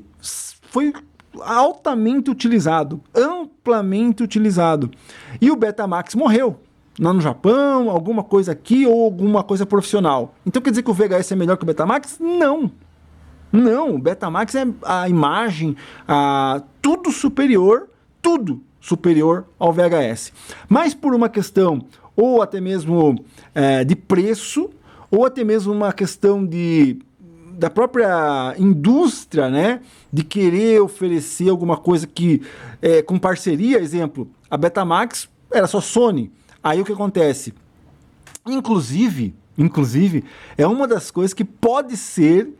foi altamente utilizado, amplamente utilizado. E o Betamax morreu. Lá no Japão, alguma coisa aqui ou alguma coisa profissional. Então quer dizer que o VHS é melhor que o Betamax? Não. Não, o Betamax é a imagem, tudo superior ao VHS. Mas por uma questão, ou até mesmo de preço, ou até mesmo uma questão da própria indústria, né? De querer oferecer alguma coisa que, com parceria, exemplo, a Betamax era só Sony. Aí o que acontece? Inclusive, é uma das coisas que pode ser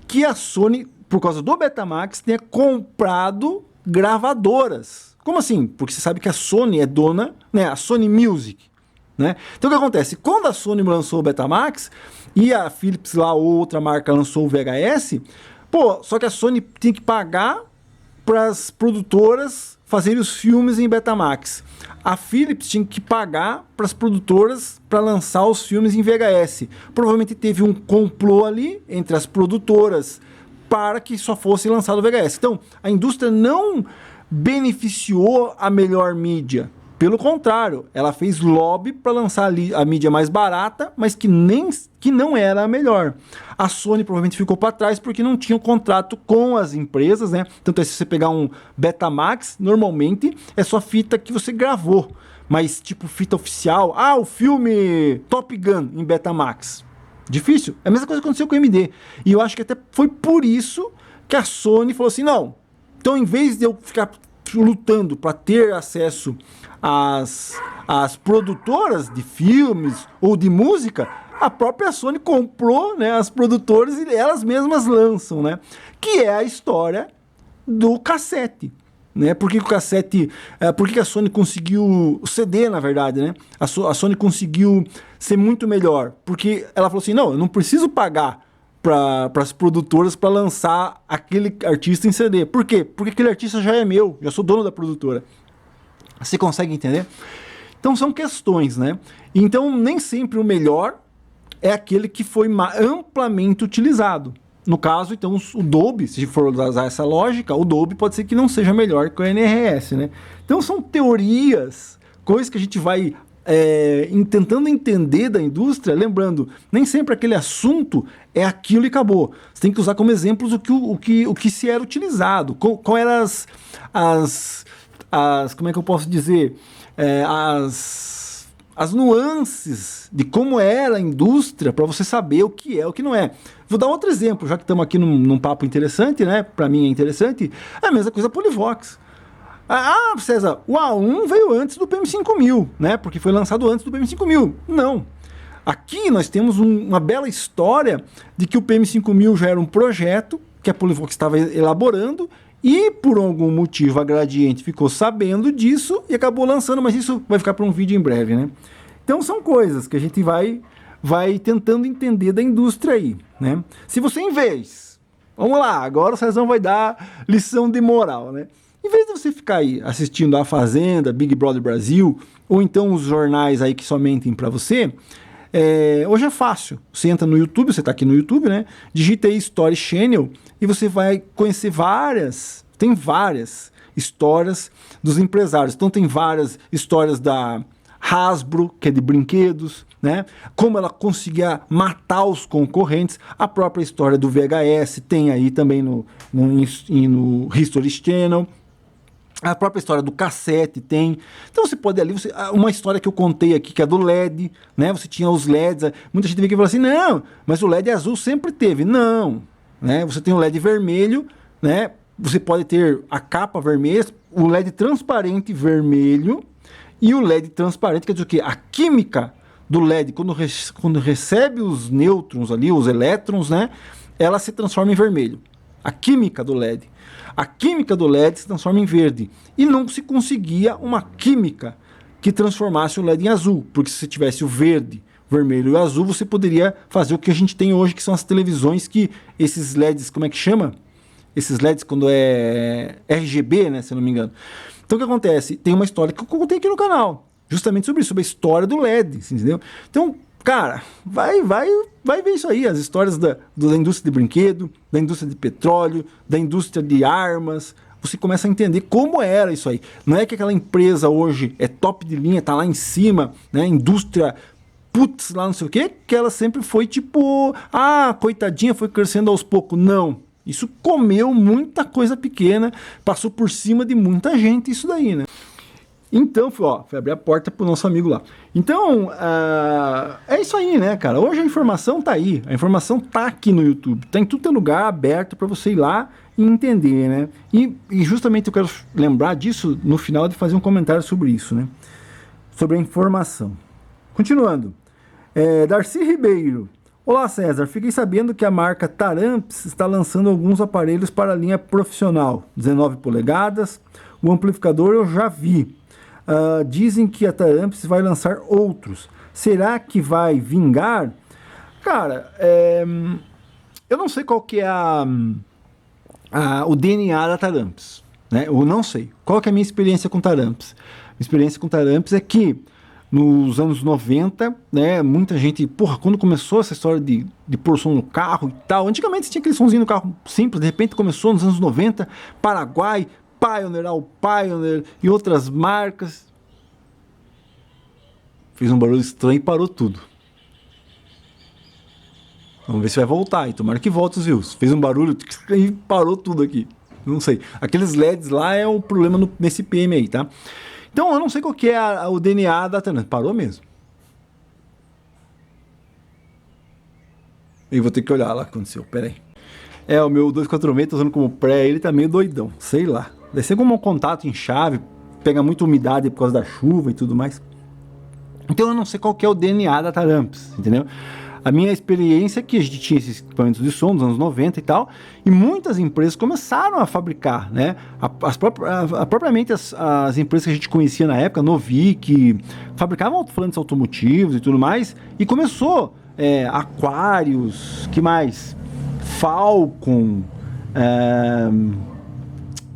que a Sony, por causa do Betamax, tenha comprado gravadoras. Como assim? Porque você sabe que a Sony é dona, né? A Sony Music, né? Então o que acontece? Quando a Sony lançou o Betamax e a Philips lá, outra marca, lançou o VHS, só que a Sony tinha que pagar para as produtoras fazerem os filmes em Betamax. A Philips tinha que pagar para as produtoras para lançar os filmes em VHS. Provavelmente teve um complô ali entre as produtoras para que só fosse lançado o VHS. Então, a indústria não beneficiou a melhor mídia. Pelo contrário, ela fez lobby para lançar ali a mídia mais barata, mas que não era a melhor. A Sony provavelmente ficou para trás porque não tinha um contrato com as empresas, né? Tanto é, se você pegar um Betamax, normalmente é só fita que você gravou, mas tipo fita oficial, o filme Top Gun em Betamax. Difícil. É a mesma coisa que aconteceu com o MD. E eu acho que até foi por isso que a Sony falou assim, não, então em vez de eu ficar lutando para ter acesso às produtoras de filmes ou de música, a própria Sony comprou, né, as produtoras e elas mesmas lançam, né? Que é a história do cassete, né? Por que o cassete... por que a Sony conseguiu... O CD, na verdade, né? A Sony conseguiu ser muito melhor. Porque ela falou assim, não, eu não preciso pagar para as produtoras para lançar aquele artista em CD. Por quê? Porque aquele artista já é meu, já sou dono da produtora. Você consegue entender? Então são questões, né? Então nem sempre o melhor é aquele que foi amplamente utilizado. No caso, então, o Dolby, se for usar essa lógica, o Dolby pode ser que não seja melhor que o NRS, né? Então são teorias, coisas que a gente vai tentando entender da indústria. Lembrando, nem sempre aquele assunto é aquilo e acabou. Você tem que usar como exemplos o que se era utilizado, qual eram como é que eu posso dizer, as nuances de como era a indústria para você saber o que é o que não é. Vou dar outro exemplo, já que estamos aqui num papo interessante, né? Para mim é interessante. É a mesma coisa a Polivox. César, o A1 veio antes do PM5000, né? Porque foi lançado antes do PM5000. Não. Aqui nós temos uma bela história de que o PM5000 já era um projeto que a Polivox estava elaborando e por algum motivo a Gradiente ficou sabendo disso e acabou lançando, mas isso vai ficar para um vídeo em breve, né? Então são coisas que a gente vai tentando entender da indústria aí, né? Se você vamos lá, agora o Cezão vai dar lição de moral, né? Em vez de você ficar aí assistindo A Fazenda, Big Brother Brasil, ou então os jornais aí que só mentem para você, hoje é fácil. Você entra no YouTube, você está aqui no YouTube, né? Digita aí Story Channel e você vai conhecer tem várias histórias dos empresários. Então tem várias histórias da Hasbro, que é de brinquedos, né? Como ela conseguia matar os concorrentes. A própria história do VHS tem aí também no History Channel. A própria história do cassete tem. Então você pode ali, uma história que eu contei aqui, que é do LED, né? Você tinha os LEDs, muita gente veio aqui e falou assim, não, mas o LED azul sempre teve. Não, né? Você tem o LED vermelho, né? Você pode ter a capa vermelha, o LED transparente vermelho e o LED transparente, quer dizer o quê? A química do LED, quando recebe os nêutrons ali, os elétrons, né? Ela se transforma em vermelho. A química do LED. A química do LED se transforma em verde. E não se conseguia uma química que transformasse o LED em azul. Porque se você tivesse o verde, vermelho e o azul, você poderia fazer o que a gente tem hoje, que são as televisões que esses LEDs, como é que chama? Esses LEDs quando é RGB, né, se eu não me engano. Então o que acontece? Tem uma história que eu contei aqui no canal, justamente sobre isso, sobre a história do LED, entendeu? Então, cara, vai ver isso aí, as histórias da indústria de brinquedo, da indústria de petróleo, da indústria de armas. Você começa a entender como era isso aí. Não é que aquela empresa hoje é top de linha, tá lá em cima, né, indústria putz, lá não sei o quê, que ela sempre foi tipo, coitadinha, foi crescendo aos poucos. Não. Isso comeu muita coisa pequena, passou por cima de muita gente, isso daí, né? Então, foi abrir a porta pro nosso amigo lá. Então, é isso aí, né, cara? Hoje a informação tá aí, a informação tá aqui no YouTube, tá em todo lugar aberto para você ir lá e entender, né? E justamente eu quero lembrar disso no final de fazer um comentário sobre isso, né? Sobre a informação. Continuando. Darcy Ribeiro. Olá, César. Fiquei sabendo que a marca Taramps está lançando alguns aparelhos para a linha profissional, 19 polegadas. O amplificador eu já vi. Dizem que a Taramps vai lançar outros. Será que vai vingar? Cara, eu não sei qual que é o DNA da Taramps, né? Eu não sei. Qual que é a minha experiência com Taramps? Minha experiência com Taramps é que nos anos 90, né, muita gente, quando começou essa história de pôr som no carro e tal, antigamente você tinha aquele somzinho no carro simples, de repente começou nos anos 90, Paraguai, Pioneer, All Pioneer e outras marcas. Fez um barulho estranho e parou tudo. Vamos ver se vai voltar, e tomara que volte os views. Fez um barulho e parou tudo aqui. Não sei. Aqueles LEDs lá é o problema nesse PM aí, tá? Então eu não sei qual que é o DNA da Taramps. Parou mesmo. Eu vou ter que olhar lá o que aconteceu. Pera aí. O meu 246 tô usando como pré, ele tá meio doidão. Sei lá. Deve ser como um contato em chave, pega muita umidade por causa da chuva e tudo mais. Então eu não sei qual que é o DNA da Taramps, entendeu? A minha experiência é que a gente tinha esses equipamentos de som dos anos 90 e tal, e muitas empresas começaram a fabricar, né? Propriamente as empresas que a gente conhecia na época, Novik, fabricavam alto-falantes automotivos e tudo mais, e começou Aquarius, que mais? Falcon,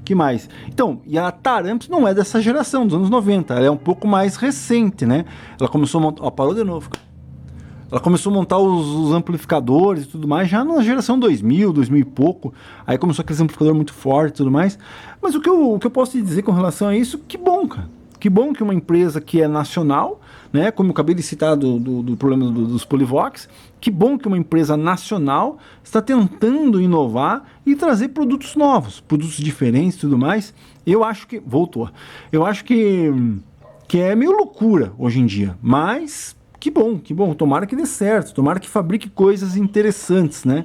que mais? Então, e a Taramps não é dessa geração, dos anos 90, ela é um pouco mais recente, né? Ela começou a montar... parou de novo, cara. Ela começou a montar os amplificadores e tudo mais já na geração 2000 e pouco. Aí começou aquele amplificador muito forte e tudo mais. Mas o que eu posso te dizer com relação a isso, que bom, cara. Que bom que uma empresa que é nacional, né, como eu acabei de citar do problema dos Polivox, que bom que uma empresa nacional está tentando inovar e trazer produtos novos, produtos diferentes e tudo mais. Eu acho que... Voltou. Eu acho que é meio loucura hoje em dia, mas... Que bom, tomara que dê certo, tomara que fabrique coisas interessantes, né,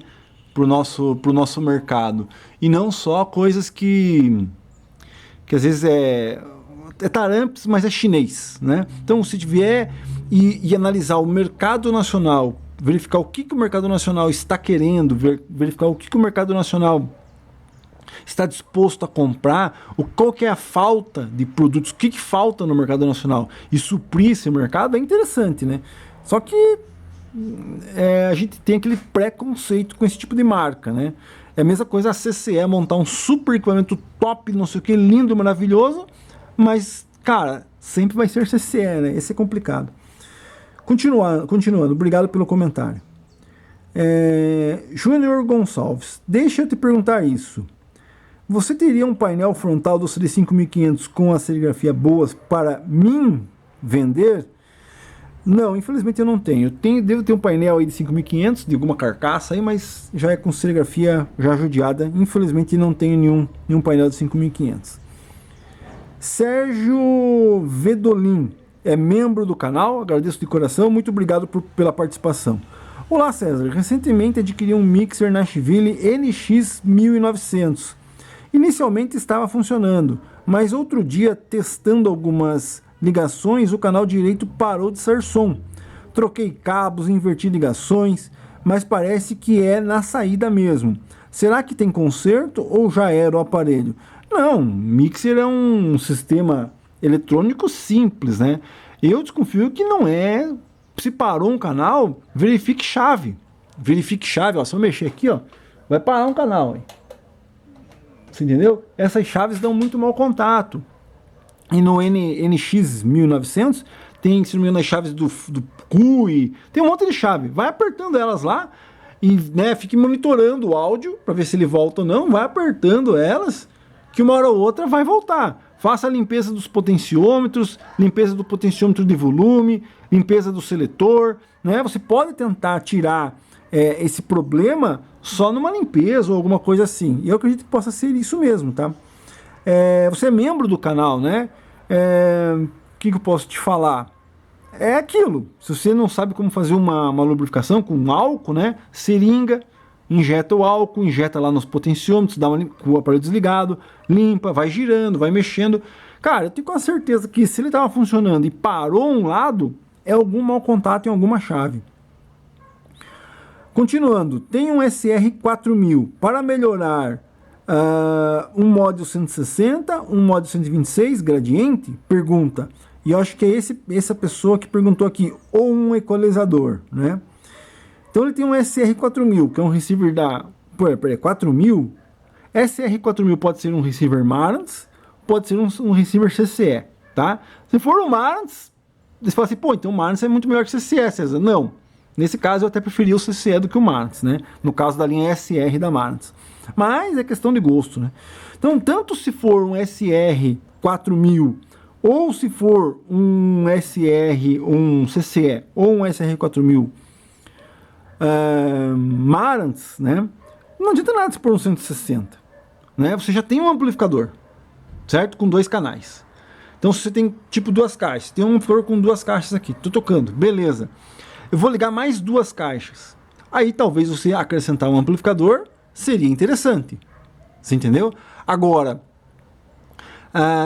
pro nosso mercado, e não só coisas que às vezes é Taramps, mas é chinês, né? Então se vier e analisar o mercado nacional, verificar o que o mercado nacional está querendo, verificar o que o mercado nacional está disposto a comprar, qual que é a falta de produtos, o que falta no mercado nacional e suprir esse mercado, é interessante, né? Só que a gente tem aquele preconceito com esse tipo de marca, né? É a mesma coisa a CCE montar um super equipamento top, não sei o que, lindo, maravilhoso, mas, cara, sempre vai ser CCE, né? Esse é complicado. Continuando, obrigado pelo comentário. Júnior Gonçalves, deixa eu te perguntar isso. Você teria um painel frontal do CD5500 com a serigrafia boas para mim vender? Não, infelizmente eu não tenho. Devo ter um painel aí de 5500, de alguma carcaça aí, mas já é com serigrafia já judiada. Infelizmente não tenho nenhum painel de 5500. Sérgio Vedolin é membro do canal, agradeço de coração, muito obrigado pela participação. Olá César, recentemente adquiri um mixer Nashville NX 1900. Inicialmente estava funcionando, mas outro dia testando algumas ligações, o canal direito parou de sair som. Troquei cabos, inverti ligações, mas parece que é na saída mesmo. Será que tem conserto ou já era o aparelho? Não, mixer é um sistema eletrônico simples, né? Eu desconfio que não é. Se parou um canal, verifique chave. Verifique chave, ó. Se eu mexer aqui, ó, vai parar um canal. Hein? Você entendeu? Essas chaves dão muito mau contato. E no NX 1900 tem, se não me engano, as chaves do CUI, tem um monte de chave. Vai apertando elas lá e, né, fique monitorando o áudio para ver se ele volta ou não. Vai apertando elas que uma hora ou outra vai voltar. Faça a limpeza dos potenciômetros, limpeza do potenciômetro de volume, limpeza do seletor, né? Você pode tentar tirar esse problema só numa limpeza ou alguma coisa assim. E eu acredito que possa ser isso mesmo, tá? Você é membro do canal, né? O que eu posso te falar? É aquilo. Se você não sabe como fazer uma lubrificação com álcool, né? Seringa, injeta o álcool, injeta lá nos potenciômetros, dá com o aparelho desligado, limpa, vai girando, vai mexendo. Cara, eu tenho quase certeza que se ele estava funcionando e parou um lado, é algum mau contato em alguma chave. Continuando, tem um SR4000 para melhorar um módulo 160, um módulo 126 gradiente? Pergunta. E eu acho que é essa pessoa que perguntou aqui, ou um equalizador, né? Então ele tem um SR4000, que é um receiver da... 4000? SR4000 pode ser um receiver Marantz, pode ser um receiver CCE, tá? Se for um Marantz, você fala assim, pô, então o Marantz é muito melhor que o CCE, César. Não. Nesse caso eu até preferi o CCE do que o Marantz, né? No caso da linha SR da Marantz. Mas é questão de gosto, né? Então, tanto se for um SR4000 ou se for um SR, um CCE ou um SR4000 Marantz, né? Não adianta nada se pôr um 160, né? Você já tem um amplificador, certo? Com 2 canais. Então, se você tem tipo 2 caixas, tem um amplificador com 2 caixas aqui, tô tocando, beleza. Eu vou ligar mais 2 caixas. Aí talvez você acrescentar um amplificador seria interessante. Você entendeu? Agora,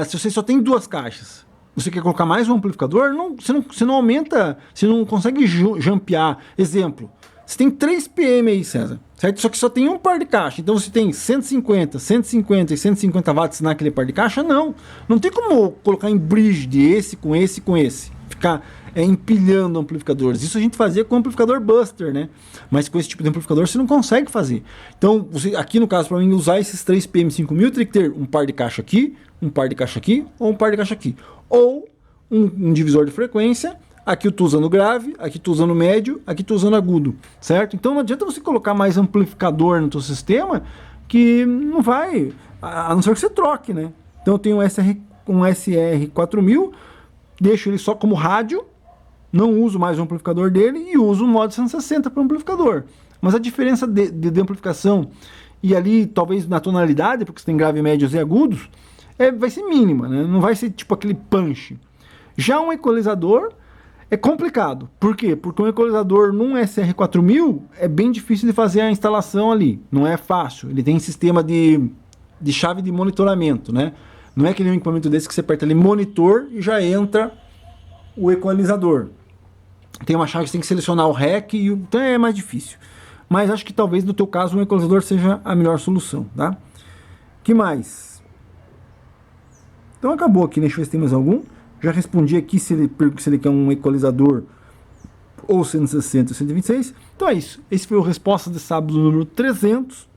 se você só tem 2 caixas, você quer colocar mais um amplificador, você não aumenta, você não consegue jampear. Exemplo, você tem 3 PM aí, César, certo? Só que só tem um par de caixa. Então você tem 150 e 150 watts naquele par de caixa? Não tem como colocar em bridge de esse com esse com esse. Ficar empilhando amplificadores. Isso a gente fazia com o amplificador Buster, né? Mas com esse tipo de amplificador você não consegue fazer. Então, você, aqui no caso, para mim, usar esses 3 PM5000, tem que ter um par de caixa aqui, um par de caixa aqui, ou um par de caixa aqui. Ou um divisor de frequência. Aqui eu estou usando grave, aqui estou usando médio, aqui estou usando agudo, certo? Então não adianta você colocar mais amplificador no teu sistema, que não vai, a não ser que você troque, né? Então eu tenho um SR4000, deixo ele só como rádio, não uso mais o amplificador dele e uso o modo 160 para o amplificador. Mas a diferença de amplificação e ali talvez na tonalidade, porque você tem grave, médios e agudos, vai ser mínima, né? Não vai ser tipo aquele punch. Já um equalizador é complicado. Por quê? Porque um equalizador num SR4000 é bem difícil de fazer a instalação ali. Não é fácil. Ele tem sistema de chave de monitoramento, né? Não é aquele equipamento desse que você aperta ali monitor e já entra o equalizador. Tem uma chave que você tem que selecionar o REC, então é mais difícil. Mas acho que talvez no teu caso um equalizador seja a melhor solução, tá? Que mais? Então acabou aqui, deixa eu ver se tem mais algum. Já respondi aqui se ele quer um equalizador ou 160 ou 126. Então é isso. Esse foi o Resposta de Sábado número 300.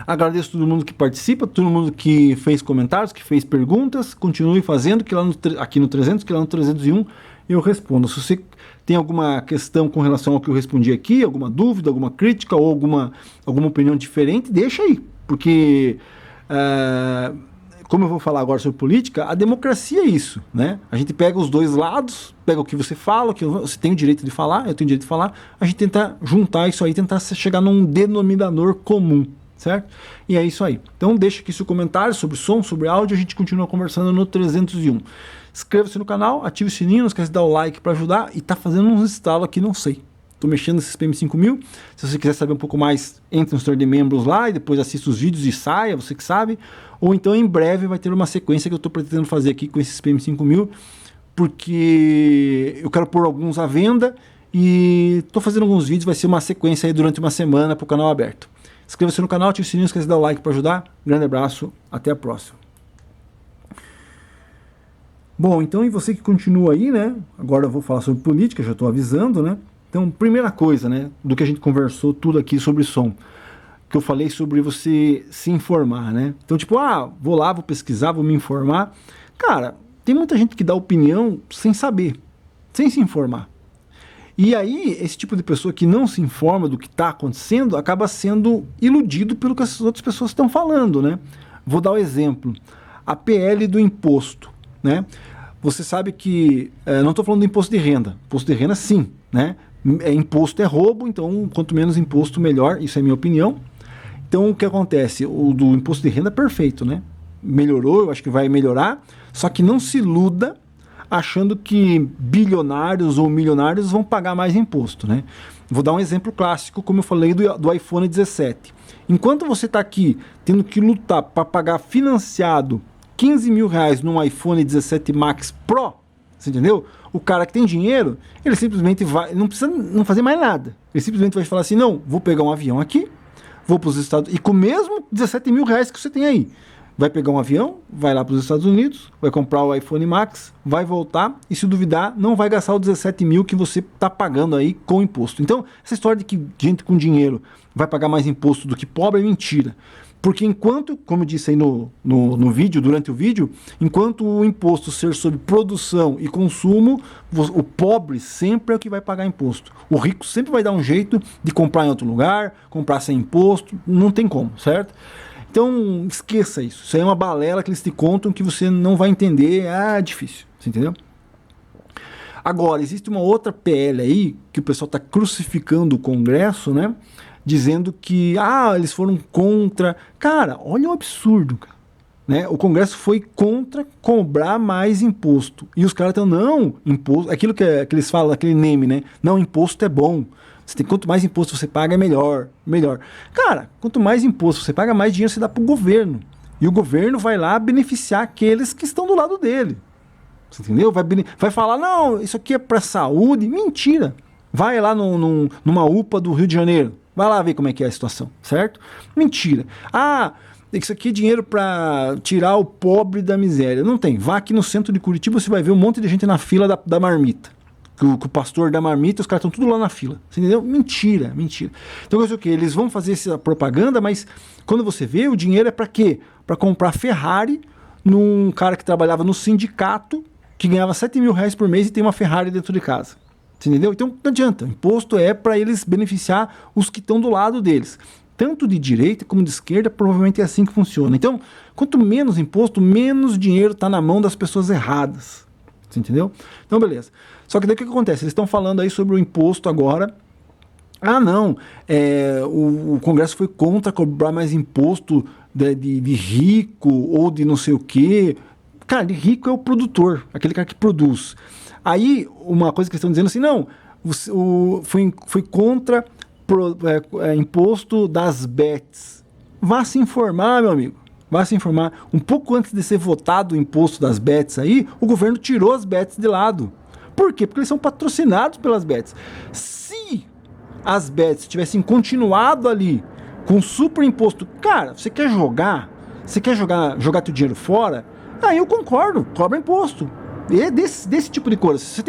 Agradeço todo mundo que participa, todo mundo que fez comentários, que fez perguntas. Continue fazendo, que lá aqui no 300, que lá no 301 eu respondo. Se você tem alguma questão com relação ao que eu respondi aqui, alguma dúvida, alguma crítica ou alguma opinião diferente, deixa aí. Porque como eu vou falar agora sobre política, a democracia é isso, né? A gente pega os dois lados, pega o que você fala, o que você tem o direito de falar, eu tenho o direito de falar, a gente tenta juntar isso aí, tentar chegar num denominador comum, certo? E é isso aí. Então deixa aqui seu comentário sobre som, sobre áudio, a gente continua conversando no 301. Inscreva-se no canal, ative o sininho, não esquece de dar o like para ajudar, e tá fazendo uns instalos aqui, não sei. Estou mexendo nesse PM5000. Se você quiser saber um pouco mais, entre no setor de membros lá e depois assista os vídeos e saia, você que sabe. Ou então em breve vai ter uma sequência que eu estou pretendendo fazer aqui com esses PM5000, porque eu quero pôr alguns à venda e estou fazendo alguns vídeos, vai ser uma sequência aí durante uma semana para o canal aberto. Inscreva-se no canal, ative o sininho, não esqueça de dar o like para ajudar. Grande abraço, até a próxima. Bom, então e você que continua aí, né? Agora eu vou falar sobre política, já estou avisando, né? Então, primeira coisa, né, do que a gente conversou tudo aqui sobre som, que eu falei sobre você se informar, né? Então, tipo, vou lá, vou pesquisar, vou me informar. Cara, tem muita gente que dá opinião sem saber, sem se informar. E aí, esse tipo de pessoa que não se informa do que está acontecendo, acaba sendo iludido pelo que as outras pessoas estão falando, né? Vou dar o exemplo. A PL do imposto, né? Você sabe que, não estou falando do imposto de renda. Imposto de renda, sim, né? Imposto é roubo, então quanto menos imposto, melhor, isso é minha opinião. Então o que acontece? O do imposto de renda é perfeito, né? Melhorou, eu acho que vai melhorar, só que não se iluda achando que bilionários ou milionários vão pagar mais imposto, né? Vou dar um exemplo clássico, como eu falei do iPhone 17. Enquanto você está aqui tendo que lutar para pagar financiado 15 mil reais num iPhone 17 Max Pro, você entendeu? O cara que tem dinheiro, ele simplesmente vai, não precisa não fazer mais nada. Ele simplesmente vai falar assim, não, vou pegar um avião aqui, vou para os Estados Unidos, e com mesmo 17 mil reais que você tem aí, vai pegar um avião, vai lá para os Estados Unidos, vai comprar o iPhone Max, vai voltar, e se duvidar, não vai gastar os 17 mil que você está pagando aí com imposto. Então, essa história de que gente com dinheiro vai pagar mais imposto do que pobre é mentira. Porque enquanto, como eu disse aí no vídeo, durante o vídeo, enquanto o imposto ser sobre produção e consumo, o pobre sempre é o que vai pagar imposto. O rico sempre vai dar um jeito de comprar em outro lugar, comprar sem imposto, não tem como, certo? Então, esqueça isso. Isso aí é uma balela que eles te contam que você não vai entender, é difícil, você entendeu? Agora, existe uma outra PL aí, que o pessoal está crucificando o Congresso, né? Dizendo que, eles foram contra. Cara, olha o absurdo, cara. Né? O Congresso foi contra cobrar mais imposto. E os caras estão, não, imposto, aquilo que eles falam, aquele meme, né? Não, imposto é bom. Quanto mais imposto você paga, é melhor. Cara, quanto mais imposto você paga, mais dinheiro você dá pro governo. E o governo vai lá beneficiar aqueles que estão do lado dele. Você entendeu? Vai falar, não, isso aqui é pra saúde. Mentira. Vai lá numa UPA do Rio de Janeiro. Vai lá ver como é que é a situação, certo? Mentira. Isso aqui é dinheiro para tirar o pobre da miséria. Não tem. Vá aqui no centro de Curitiba, você vai ver um monte de gente na fila da marmita. O pastor da marmita, os caras estão tudo lá na fila. Você entendeu? Mentira. Então, o que? Eles vão fazer essa propaganda, mas quando você vê, o dinheiro é para quê? Para comprar Ferrari num cara que trabalhava no sindicato, que ganhava 7 mil reais por mês e tem uma Ferrari dentro de casa. Entendeu? Então não adianta, o imposto é para eles beneficiar os que estão do lado deles. Tanto de direita como de esquerda, provavelmente é assim que funciona. Então, quanto menos imposto, menos dinheiro está na mão das pessoas erradas. Você entendeu? Então, beleza. Só que daí o que acontece? Eles estão falando aí sobre o imposto agora. O Congresso foi contra cobrar mais imposto de rico ou de não sei o quê. Cara, de rico é o produtor, aquele cara que produz. Aí, uma coisa que eles estão dizendo assim, não, foi contra imposto das bets. Vá se informar, meu amigo. Vá se informar. Um pouco antes de ser votado o imposto das bets aí, o governo tirou as bets de lado. Por quê? Porque eles são patrocinados pelas bets. Se as bets tivessem continuado ali com super imposto, cara, você quer jogar? Você quer jogar teu dinheiro fora? Aí eu concordo, cobra imposto. E desse tipo de coisa. Se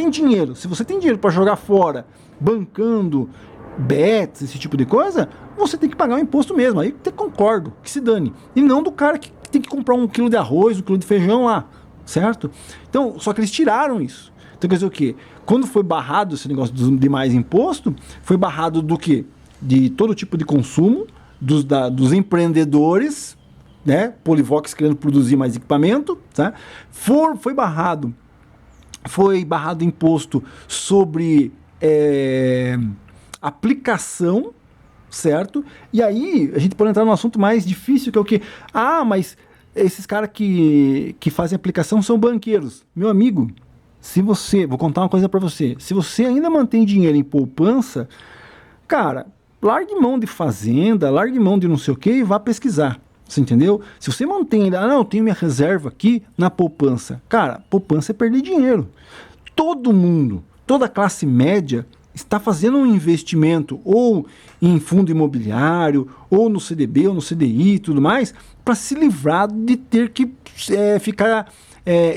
você tem dinheiro para jogar fora, bancando bets, esse tipo de coisa, você tem que pagar o imposto mesmo. Aí eu concordo, que se dane. E não do cara que tem que comprar 1 quilo de arroz, 1 quilo de feijão lá, certo? Então, só que eles tiraram isso. Então quer dizer o quê? Quando foi barrado esse negócio de mais imposto, foi barrado do quê? De todo tipo de consumo, dos empreendedores, né? Polivox querendo produzir mais equipamento, tá? Foi barrado imposto sobre aplicação, certo? E aí a gente pode entrar num assunto mais difícil, que é o quê? Ah, mas esses caras que fazem aplicação são banqueiros. Meu amigo, vou contar uma coisa para você, se você ainda mantém dinheiro em poupança, cara, largue mão de fazenda, largue mão de não sei o que e vá pesquisar. Você entendeu? Se você mantém ainda, não, eu tenho minha reserva aqui na poupança. Cara, poupança é perder dinheiro. Todo mundo, toda a classe média está fazendo um investimento ou em fundo imobiliário, ou no CDB, ou no CDI e tudo mais, para se livrar de ter que ficar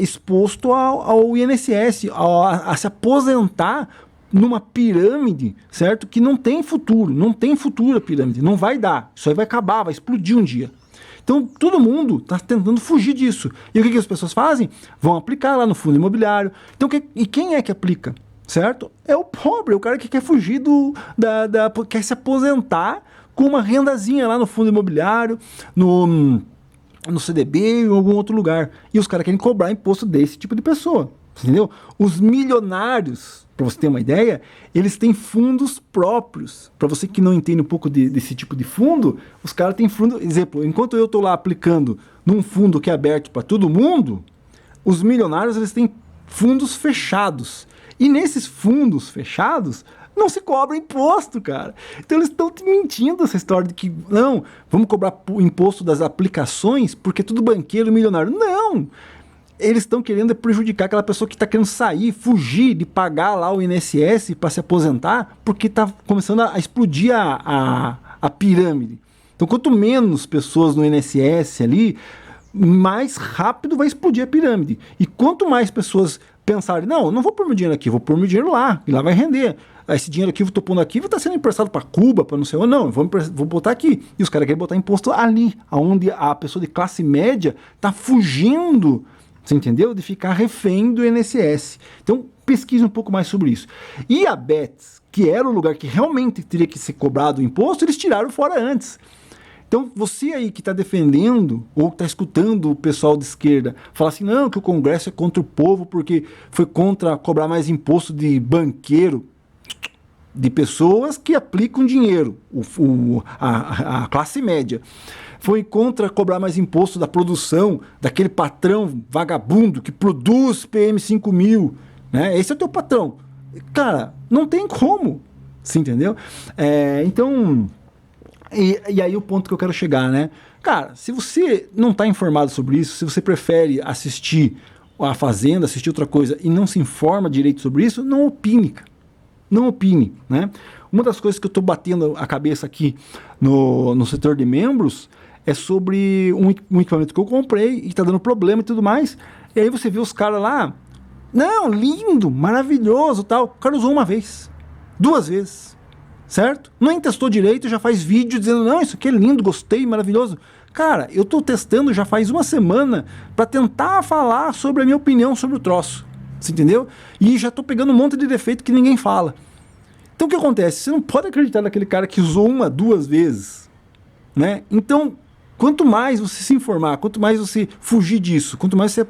exposto ao INSS, a se aposentar numa pirâmide, certo? Que não tem futuro a pirâmide, não vai dar, isso aí vai acabar, vai explodir um dia. Então todo mundo está tentando fugir disso. E o que as pessoas fazem? Vão aplicar lá no fundo imobiliário. Então, e quem é que aplica? Certo? É o pobre, é o cara que quer fugir quer se aposentar com uma rendazinha lá no fundo imobiliário, no CDB ou em algum outro lugar. E os caras querem cobrar imposto desse tipo de pessoa. Entendeu? Os milionários, para você ter uma ideia, eles têm fundos próprios. Para você que não entende um pouco desse tipo de fundo, os caras têm fundo. Exemplo, enquanto eu estou lá aplicando num fundo que é aberto para todo mundo, os milionários eles têm fundos fechados. E nesses fundos fechados não se cobra imposto, cara. Então eles estão te mentindo essa história de que, não, vamos cobrar o imposto das aplicações porque é tudo banqueiro milionário. Não! Eles estão querendo prejudicar aquela pessoa que está querendo sair, fugir de pagar lá o INSS para se aposentar, porque está começando a explodir a pirâmide. Então, quanto menos pessoas no INSS ali, mais rápido vai explodir a pirâmide. E quanto mais pessoas pensarem, não vou pôr meu dinheiro aqui, vou pôr meu dinheiro lá, e lá vai render. Esse dinheiro aqui eu estou pondo aqui, vai estar sendo emprestado para Cuba, para não sei onde, não, vou botar aqui. E os caras querem botar imposto ali, onde a pessoa de classe média está fugindo, você entendeu? De ficar refém do INSS. Então, pesquise um pouco mais sobre isso. E a Bets, que era o lugar que realmente teria que ser cobrado o imposto, eles tiraram fora antes. Então, você aí que está defendendo, ou está escutando o pessoal de esquerda, falar assim, não, que o Congresso é contra o povo porque foi contra cobrar mais imposto de banqueiro, de pessoas que aplicam dinheiro, a classe média. Foi contra cobrar mais imposto da produção, daquele patrão vagabundo que produz PM5000, né? Esse é o teu patrão. Cara, não tem como, você entendeu? Então, e aí o ponto que eu quero chegar, né? Cara, se você não está informado sobre isso, se você prefere assistir a Fazenda, assistir outra coisa e não se informa direito sobre isso, não opine, cara. Não opine, né? Uma das coisas que eu estou batendo a cabeça aqui no setor de membros é sobre um equipamento que eu comprei e está dando problema e tudo mais. E aí você vê os caras lá, não, lindo, maravilhoso, tal. O cara usou uma vez, 2 vezes, certo? Nem testou direito, já faz vídeo dizendo, não, isso aqui é lindo, gostei, maravilhoso. Cara, eu estou testando já faz 1 semana para tentar falar sobre a minha opinião sobre o troço. Você entendeu? E já estou pegando um monte de defeito que ninguém fala. Então o que acontece? Você não pode acreditar naquele cara que usou 1, 2 vezes, né? Então, quanto mais você se informar, quanto mais você fugir disso, quanto mais você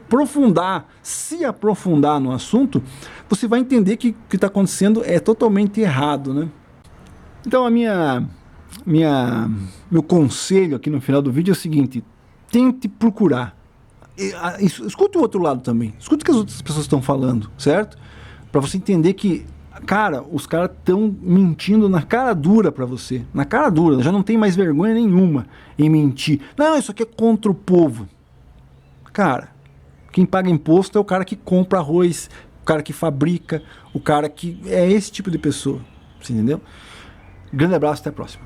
se aprofundar no assunto, você vai entender que o que está acontecendo é totalmente errado, né? Então meu conselho aqui no final do vídeo é o seguinte: tente procurar. Escuta o outro lado também. Escuta o que as outras pessoas estão falando, certo? Para você entender que, cara, os caras estão mentindo na cara dura para você. Na cara dura, já não tem mais vergonha nenhuma em mentir. Não, isso aqui é contra o povo. Cara, quem paga imposto é o cara que compra arroz, o cara que fabrica, o cara que... É esse tipo de pessoa, você entendeu? Grande abraço, até a próxima.